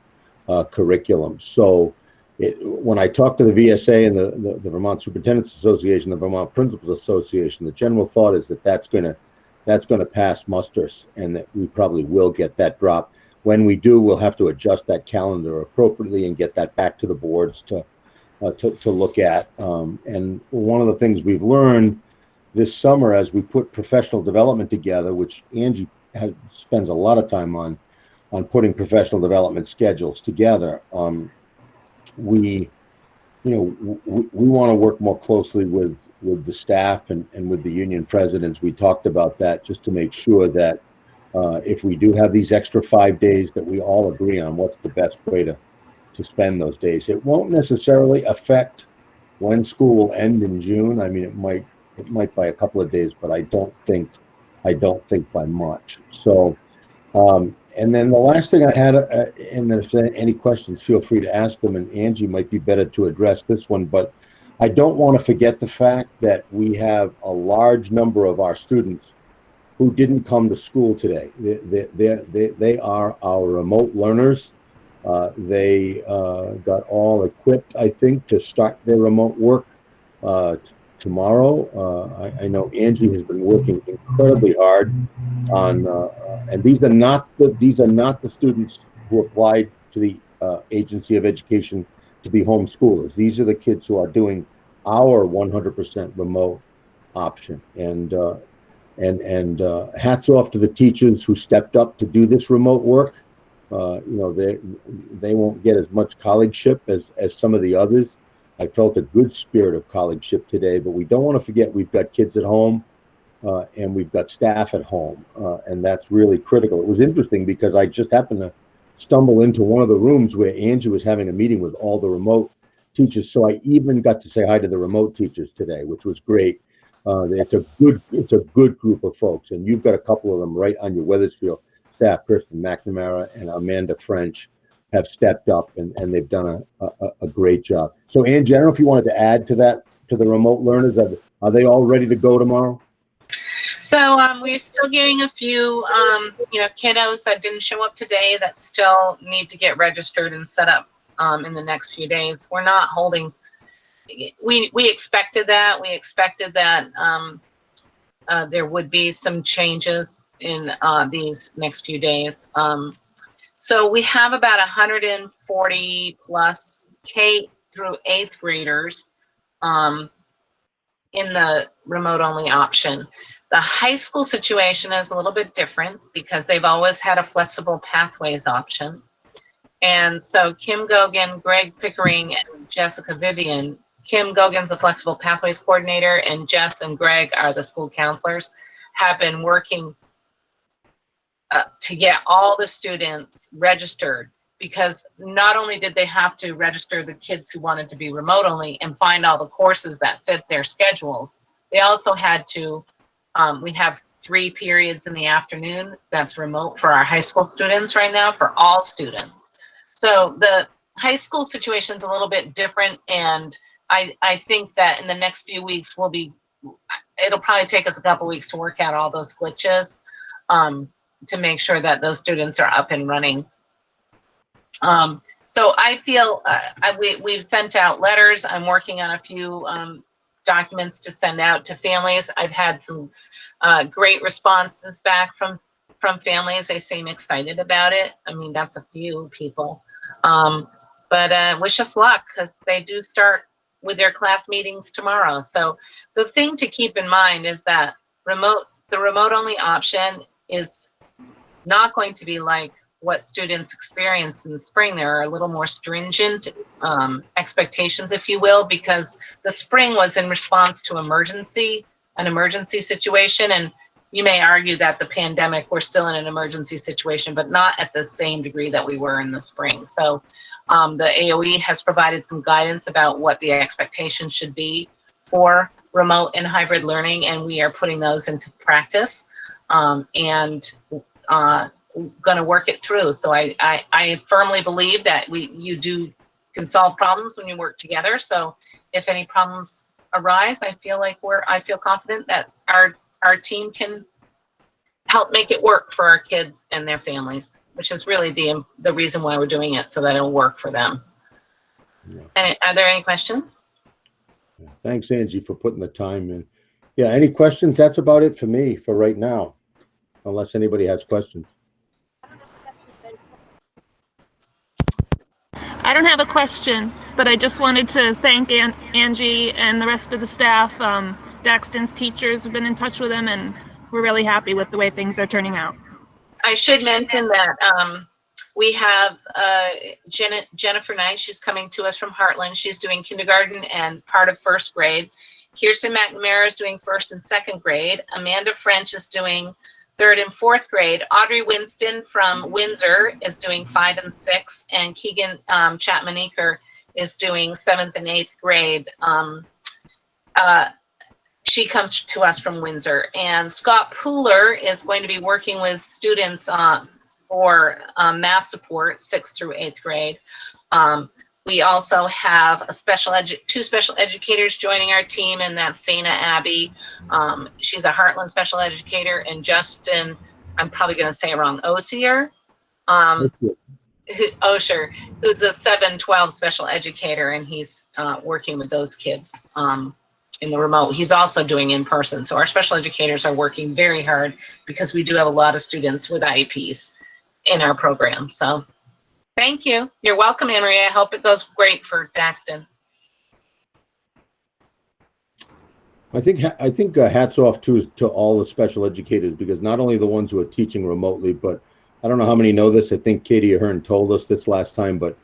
curriculum. So when I talked to the VSA and the Vermont Superintendents Association, the Vermont Principals Association, the general thought is that that's going to pass muster, and that we probably will get that drop. When we do, we'll have to adjust that calendar appropriately and get that back to the boards to look at. And one of the things we've learned this summer as we put professional development together, which Angie spends a lot of time on putting professional development schedules together, we want to work more closely with the staff and with the union presidents. We talked about that just to make sure that if we do have these extra 5 days, that we all agree on what's the best way to spend those days. It won't necessarily affect when school will end in June. I mean, it might by a couple of days, but I don't think by much. So, and then the last thing I had, and if there's any questions, feel free to ask them, and Angie might be better to address this one, but I don't want to forget the fact that we have a large number of our students who didn't come to school today. They are our remote learners. They got all equipped, I think, to start their remote work tomorrow. I know Angie has been working incredibly hard on, and these are not the students who applied to the Agency of Education to be homeschoolers. These are the kids who are doing our 100% remote option. And hats off to the teachers who stepped up to do this remote work. They won't get as much colleagueship as some of the others. I felt a good spirit of colleagueship today, but we don't want to forget we've got kids at home and we've got staff at home, and that's really critical. It was interesting because I just happened to stumble into one of the rooms where Angie was having a meeting with all the remote teachers, so I even got to say hi to the remote teachers today, which was great. It's a good group of folks, and you've got a couple of them right on your Wethersfield staff. Kristen McNamara and Amanda French have stepped up, and they've done a great job. So Angie, I don't know if you wanted to add to that, to the remote learners. Are they all ready to go tomorrow? So we're still getting a few, kiddos that didn't show up today that still need to get registered and set up in the next few days. We're not holding. We expected that. We expected that there would be some changes in these next few days. So we have about 140 plus K through 8th graders in the remote only option. The high school situation is a little bit different because they've always had a flexible pathways option. And so Kim Gogan, Greg Pickering, and Jessica Vivian. Kim Gogan's the flexible pathways coordinator, and Jess and Greg are the school counselors, have been working to get all the students registered, because not only did they have to register the kids who wanted to be remote only and find all the courses that fit their schedules, they also had to, we have 3 periods in the afternoon that's remote for our high school students right now, for all students. So the high school situation is a little bit different, and I think that in the next few weeks it'll probably take us a couple weeks to work out all those glitches to make sure that those students are up and running. So I feel we've sent out letters. I'm working on a few documents to send out to families. I've had some great responses back from families. They seem excited about it. I mean, that's a few people. But wish us luck, because they do start with their class meetings tomorrow. So the thing to keep in mind is that the remote only option is not going to be like what students experience in the spring. There are a little more stringent expectations, if you will, because the spring was in response to an emergency situation. And you may argue that the pandemic, we're still in an emergency situation, but not at the same degree that we were in the spring. So the AOE has provided some guidance about what the expectations should be for remote and hybrid learning, and we are putting those into practice. and going to work it through. So I firmly believe that you can solve problems when you work together. So if any problems arise, I feel confident that our team can help make it work for our kids and their families, which is really the reason why we're doing it, so that it'll work for them. Yeah. And are there any questions? Yeah. Thanks, Angie, for putting the time in. Yeah, any questions? That's about it for me for right now, unless anybody has questions. I don't have a question, but I just wanted to thank Angie and the rest of the staff. Daxton's teachers have been in touch with him, and we're really happy with the way things are turning out. I should mention that we have Jennifer Knight. She's coming to us from Heartland. She's doing kindergarten and part of first grade. Kirsten McNamara is doing first and second grade. Amanda French is doing third and fourth grade. Audrey Winston from Windsor is doing 5 and 6, and Keegan Chapman-Eaker is doing 7th and 8th grade. She comes to us from Windsor. And Scott Pooler is going to be working with students for math support, 6th through 8th grade. We also have two special educators joining our team, and that's Sana Abbey. She's a Heartland special educator, and Justin, I'm probably going to say it wrong, Osher, who's a 7-12 special educator, and he's working with those kids in the remote. He's also doing in person. So our special educators are working very hard because we do have a lot of students with IEPs in our program. So thank you. You're welcome, Anne Marie. I hope it goes great for Daxton. I think hats off to all the special educators, because not only the ones who are teaching remotely, but I don't know how many know this. I think Katie Ahern told us this last time, but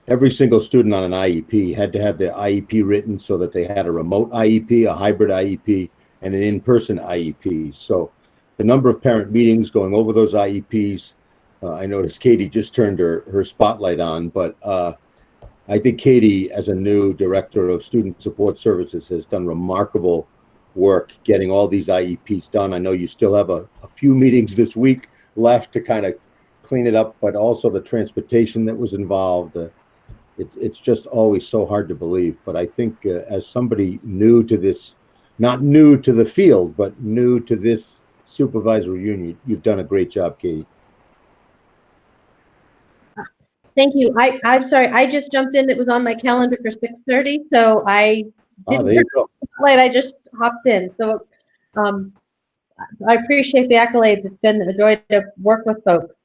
every single student on an IEP had to have their IEP written so that they had a remote IEP, a hybrid IEP, and an in-person IEP. So the number of parent meetings going over those IEPs, I noticed Katie just turned her spotlight on, but I think Katie, as a new director of student support services, has done remarkable work getting all these IEPs done. I know you still have a few meetings this week left to kind of clean it up, but also the transportation that was involved. It's just always so hard to believe. But I think as somebody new to this, not new to the field, but new to this supervisory union, you've done a great job, Katie. Thank you. I'm sorry. I just jumped in. It was on my calendar for 6:30, so I didn't. There you go. Late. I just hopped in. So I appreciate the accolades. It's been a joy to work with folks.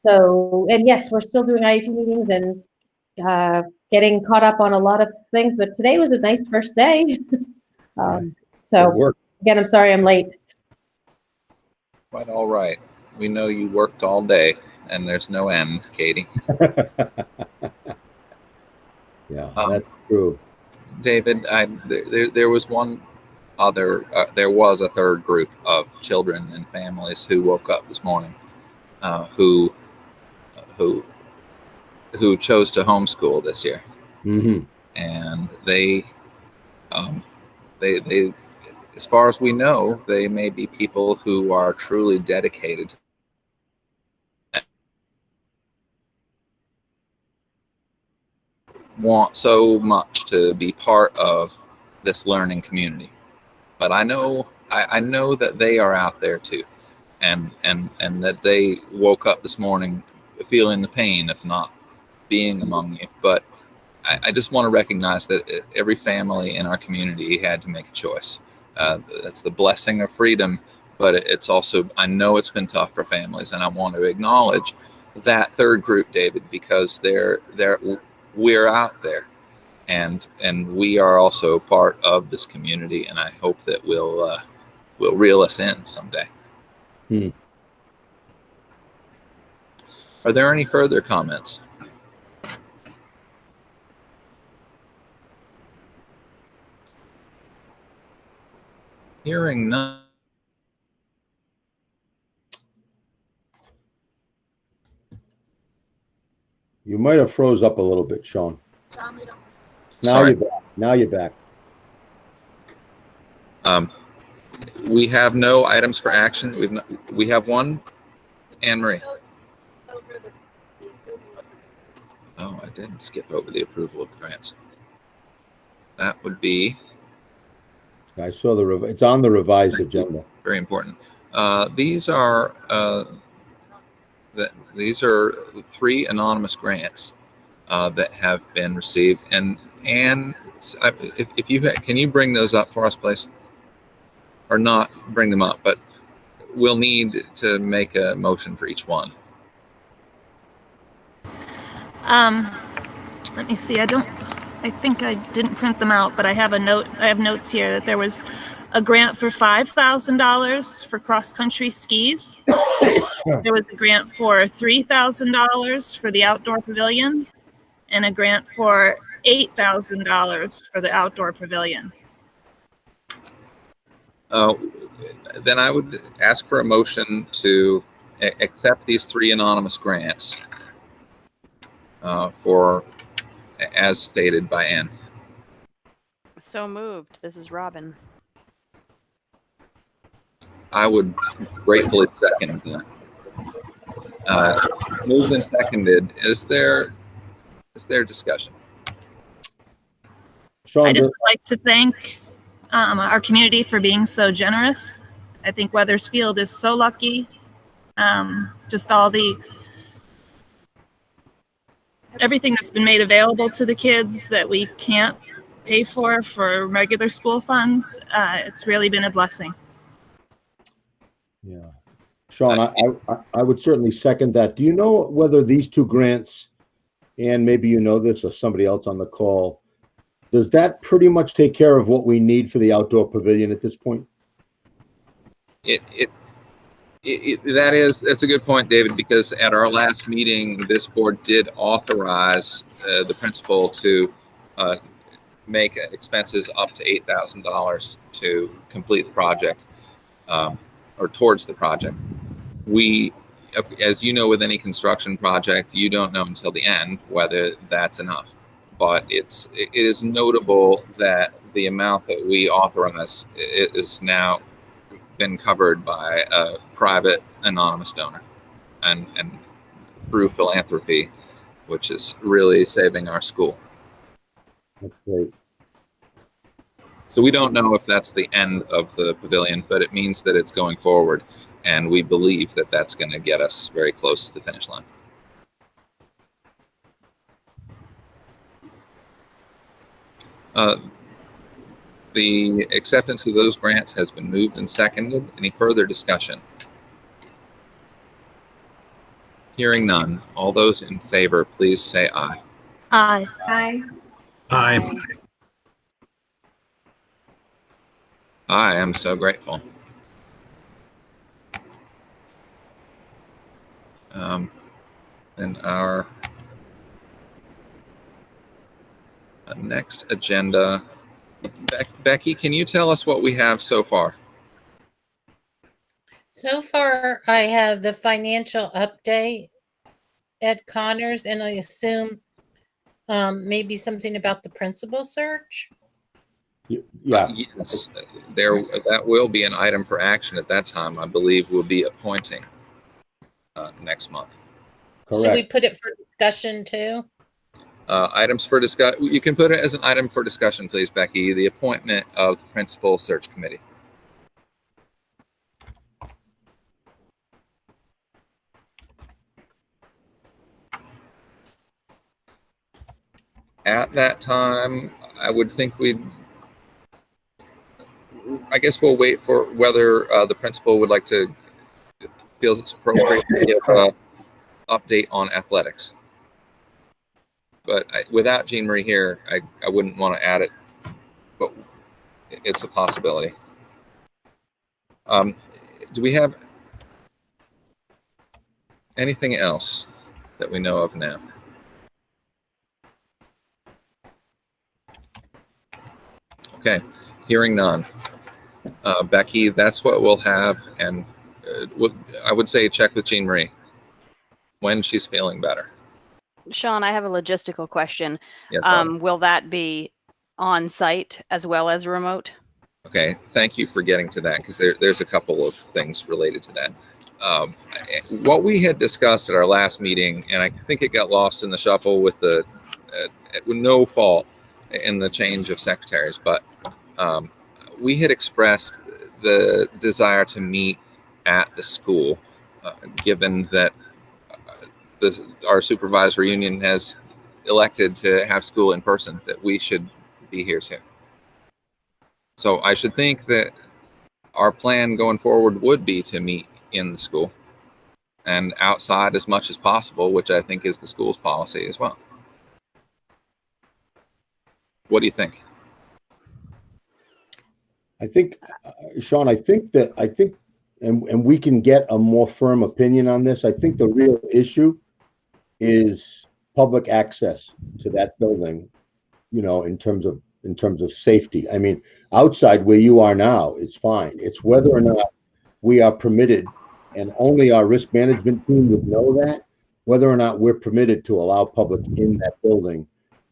So, and yes, we're still doing IEP meetings and getting caught up on a lot of things, but today was a nice first day. So again, I'm sorry I'm late. Quite all right. We know you worked all day, and there's no end, Katie. Yeah, that's true. David, there was one other, there was a third group of children and families who woke up this morning, who chose to homeschool this year. Mm-hmm. And they, as far as we know, they may be people who are truly dedicated, want so much to be part of this learning community. But I know that they are out there too, and that they woke up this morning feeling the pain of not being among you. But I just want to recognize that every family in our community had to make a choice. That's the blessing of freedom, but it's also, I know it's been tough for families, and I want to acknowledge that third group, David, because we're out there, and we are also part of this community, and I hope that we'll reel us in someday. Are there any further comments? Hearing none. You might have froze up a little bit, Sean. Now Sorry. you're back. Now you're back. We have no items for action. We have one, Anne Marie. Oh, I didn't skip over the approval of the grants. That would be I saw it's on the revised agenda. very important. These are these are 3 anonymous grants that have been received. And Anne, if you can you bring those up for us, please? Or not bring them up, but we'll need to make a motion for each one. Let me see. I think I didn't print them out, but I have notes here that there was a grant for $5,000 for cross-country skis. There was a grant for $3,000 for the outdoor pavilion, and a grant for $8,000 for the outdoor pavilion. Then I would ask for a motion to accept these 3 anonymous grants for, as stated by Anne. So moved. This is Robin. I would gratefully second that. Moved and seconded. Is there discussion? Sean, I just would like to thank our community for being so generous. I think Weathersfield is so lucky. Just everything that's been made available to the kids that we can't pay for regular school funds. It's really been a blessing. Yeah. Sean, I would certainly second that. Do you know whether these 2 grants, and maybe you know this or somebody else on the call, does that pretty much take care of what we need for the outdoor pavilion at this point? That's a good point, David, because at our last meeting, this board did authorize the principal to make expenses up to $8,000 to complete the project, or towards the project. As you know, with any construction project, you don't know until the end whether that's enough. But it is notable that the amount that we authorize is now been covered by a private anonymous donor and through philanthropy, which is really saving our school. That's great. So we don't know if that's the end of the pavilion, but it means that it's going forward, and we believe that that's going to get us very close to the finish line. The acceptance of those grants has been moved and seconded. Any further discussion? Hearing none. All those in favor, please say aye. Aye. Aye. Aye. I am so grateful. And our next agenda, Becky, can you tell us what we have so far? So far, I have the financial update, Ed Connors, and I assume maybe something about the principal search. Yeah. Yes, that will be an item for action at that time. I believe we'll be appointing next month. Correct. Should we put it for discussion too? Items for discussion. You can put it as an item for discussion, please, Becky. The appointment of the principal search committee. At that time, I would think I guess we'll wait for whether the principal would like to, feels it's appropriate to give an update on athletics. But without Jean Marie here, I wouldn't want to add it, but it's a possibility. Do we have anything else that we know of now? Okay, hearing none. Becky, that's what we'll have, and I would say check with Jean Marie when she's feeling better. Sean, I have a logistical question. Yes, Will that be on site as well as remote? Okay, thank you for getting to that, because there's a couple of things related to that. What we had discussed at our last meeting, and I think it got lost in the shuffle with the with no fault in the change of secretaries, but we had expressed the desire to meet at the school, given that our supervisory union has elected to have school in person, that we should be here too. So I should think that our plan going forward would be to meet in the school and outside as much as possible, which I think is the school's policy as well. What do you think? I think, Sean, and we can get a more firm opinion on this. I think the real issue is public access to that building, in terms of safety. I mean, outside where you are now, it's fine. It's whether or not we are permitted, and only our risk management team would know that, whether or not we're permitted to allow public in that building,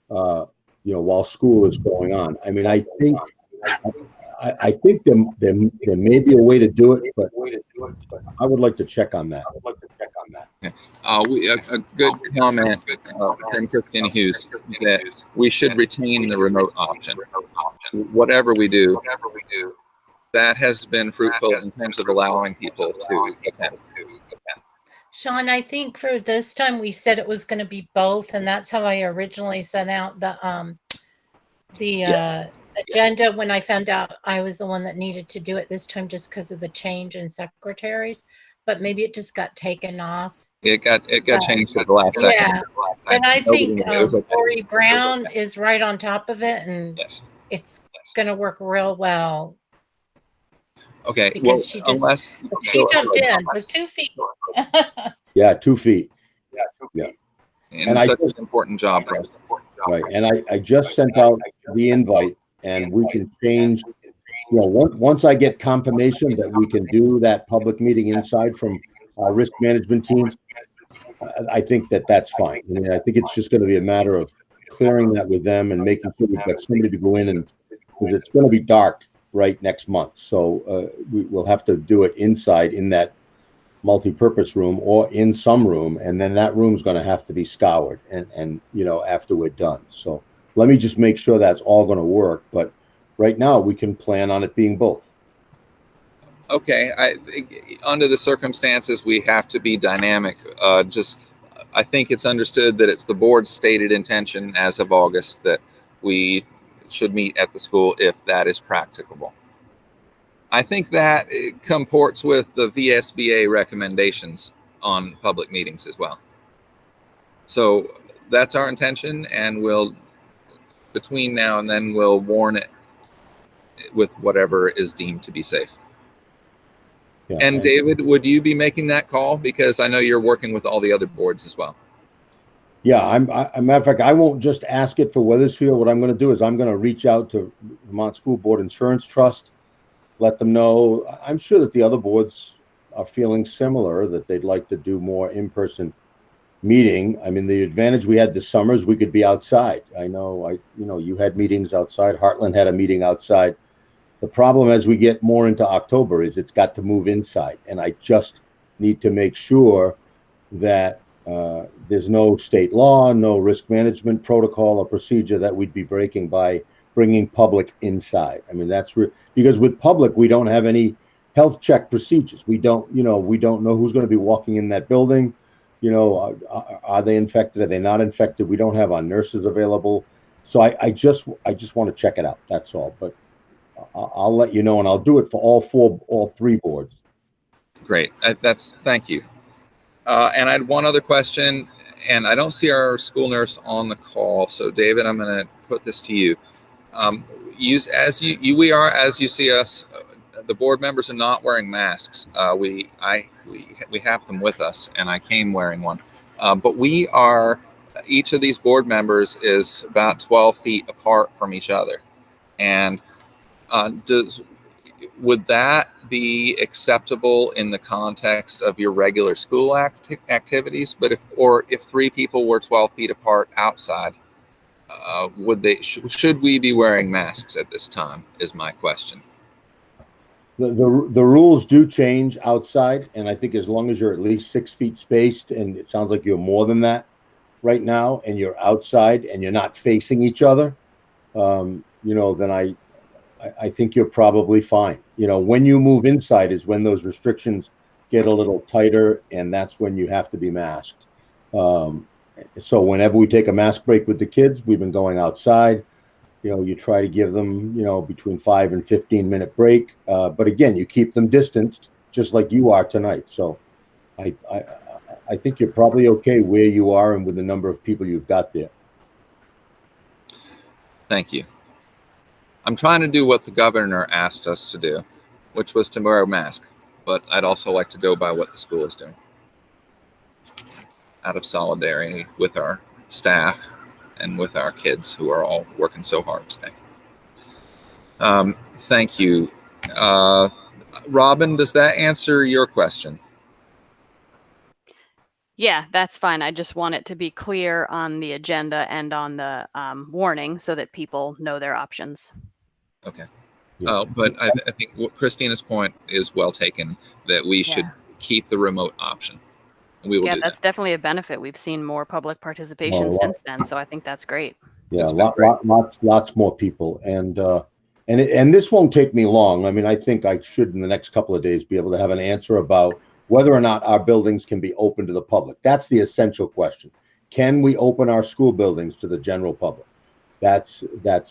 while school is going on. I mean, I think there may be a way to do it, but I would like to check on that. A good comment from Christine Hughes that we should retain the remote option. Whatever we do, that has been fruitful in terms of allowing people to attend. Sean, I think for this time we said it was going to be both, and that's how I originally sent out the agenda when I found out I was the one that needed to do it this time, just because of the change in secretaries. But maybe it just got taken off. It got changed at the last second. Yeah, and I think Lori Brown is right on top of it, and it's going to work real well. Okay, because she jumped in with 2 feet. Yeah, 2 feet. Yeah, and such an important job for us. Right, and I just sent out the invite, and we can change. Once I get confirmation that we can do that public meeting inside from our risk management teams, I think that's fine. I mean, I think it's just going to be a matter of clearing that with them and making sure we've got somebody to go in, and because it's going to be dark right next month, so we'll have to do it inside in that multi-purpose room or in some room, and then that room's going to have to be scoured and after we're done. So let me just make sure that's all going to work, but right now we can plan on it being both. Okay, under the circumstances we have to be dynamic. I think it's understood that it's the board's stated intention as of August that we should meet at the school if that is practicable. I think that it comports with the VSBA recommendations on public meetings as well. So that's our intention, and between now and then we'll warn it with whatever is deemed to be safe. Yeah, and David, would you be making that call? Because I know you're working with all the other boards as well. Yeah, matter of fact, I won't just ask it for Wethersfield. What I'm going to do is I'm going to reach out to Vermont School Board Insurance Trust, let them know. I'm sure that the other boards are feeling similar, that they'd like to do more in-person meeting. I mean, the advantage we had this summer is we could be outside. I know, you had meetings outside. Heartland had a meeting outside. The problem as we get more into October is it's got to move inside, and I just need to make sure that there's no state law, no risk management protocol or procedure that we'd be breaking by bringing public inside. I mean, that's because with public, we don't have any health check procedures. We don't know who's going to be walking in that building. Are they infected? Are they not infected? We don't have our nurses available. So I just want to check it out. That's all. But I'll let you know, and I'll do it for all three boards. Great. Thank you. And I had one other question, and I don't see our school nurse on the call. So David, I'm going to put this to you. As you see us, the board members are not wearing masks. We have them with us, and I came wearing one. But each of these board members is about 12 feet apart from each other. And would that be acceptable in the context of your regular school activities? But if three people were 12 feet apart outside, should we be wearing masks at this time is my question. The rules do change outside, and I think as long as you're at least 6 feet spaced, and it sounds like you're more than that right now, and you're outside and you're not facing each other, then I think you're probably fine. When you move inside is when those restrictions get a little tighter, and that's when you have to be masked. So whenever we take a mask break with the kids, we've been going outside. You try to give them, between 5 and 15-minute break. But again, you keep them distanced, just like you are tonight. So I think you're probably okay where you are and with the number of people you've got there. Thank you. I'm trying to do what the governor asked us to do, which was to wear a mask. But I'd also like to go by what the school is doing, out of solidarity with our staff and with our kids who are all working so hard today. Thank you. Robin, does that answer your question? Yeah, that's fine. I just want it to be clear on the agenda and on the warning so that people know their options. Okay. But I think Christina's point is well taken, that we should keep the remote option. We will do that's that. definitely a benefit. We've seen more public participation since then, so I think that's great. Yeah, lots more people, and this won't take me long. I mean, I think I should in the next couple of days be able to have an answer about whether or not our buildings can be open to the public. That's the essential question. Can we open our school buildings to the general public? That's,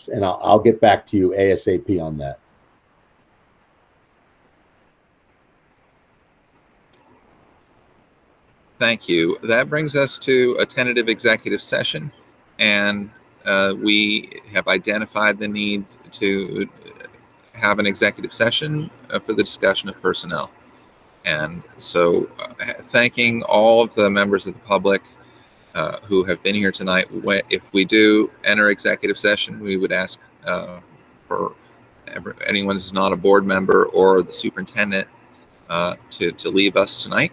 and I'll get back to you ASAP on that. Thank you. That brings us to a tentative executive session, and we have identified the need to have an executive session for the discussion of personnel. And so thanking all of the members of the public who have been here tonight. If we do enter executive session, we would ask for anyone who's not a board member or the superintendent to leave us tonight.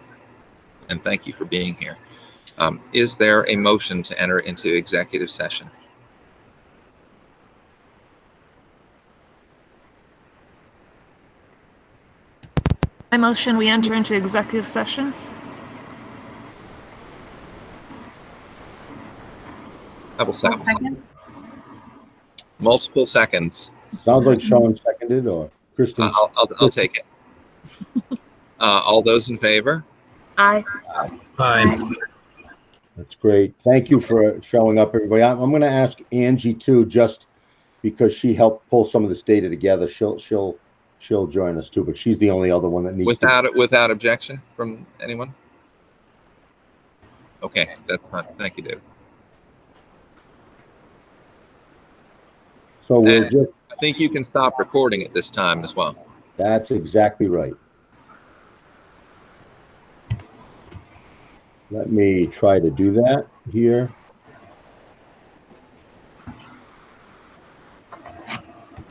And thank you for being here. Is there a motion to enter into executive session? I motion we enter into executive session. Couple seconds. Multiple seconds. Sounds like Sean seconded, or Kristen. I'll take it. All those in favor? Aye. Aye. That's great. Thank you for showing up, everybody. I'm going to ask Angie too, just because she helped pull some of this data together. She'll join us too, but she's the only other one that needs without objection from anyone. Okay, that's fine. Thank you, David. So I think you can stop recording at this time as well. That's exactly right. Let me try to do that here.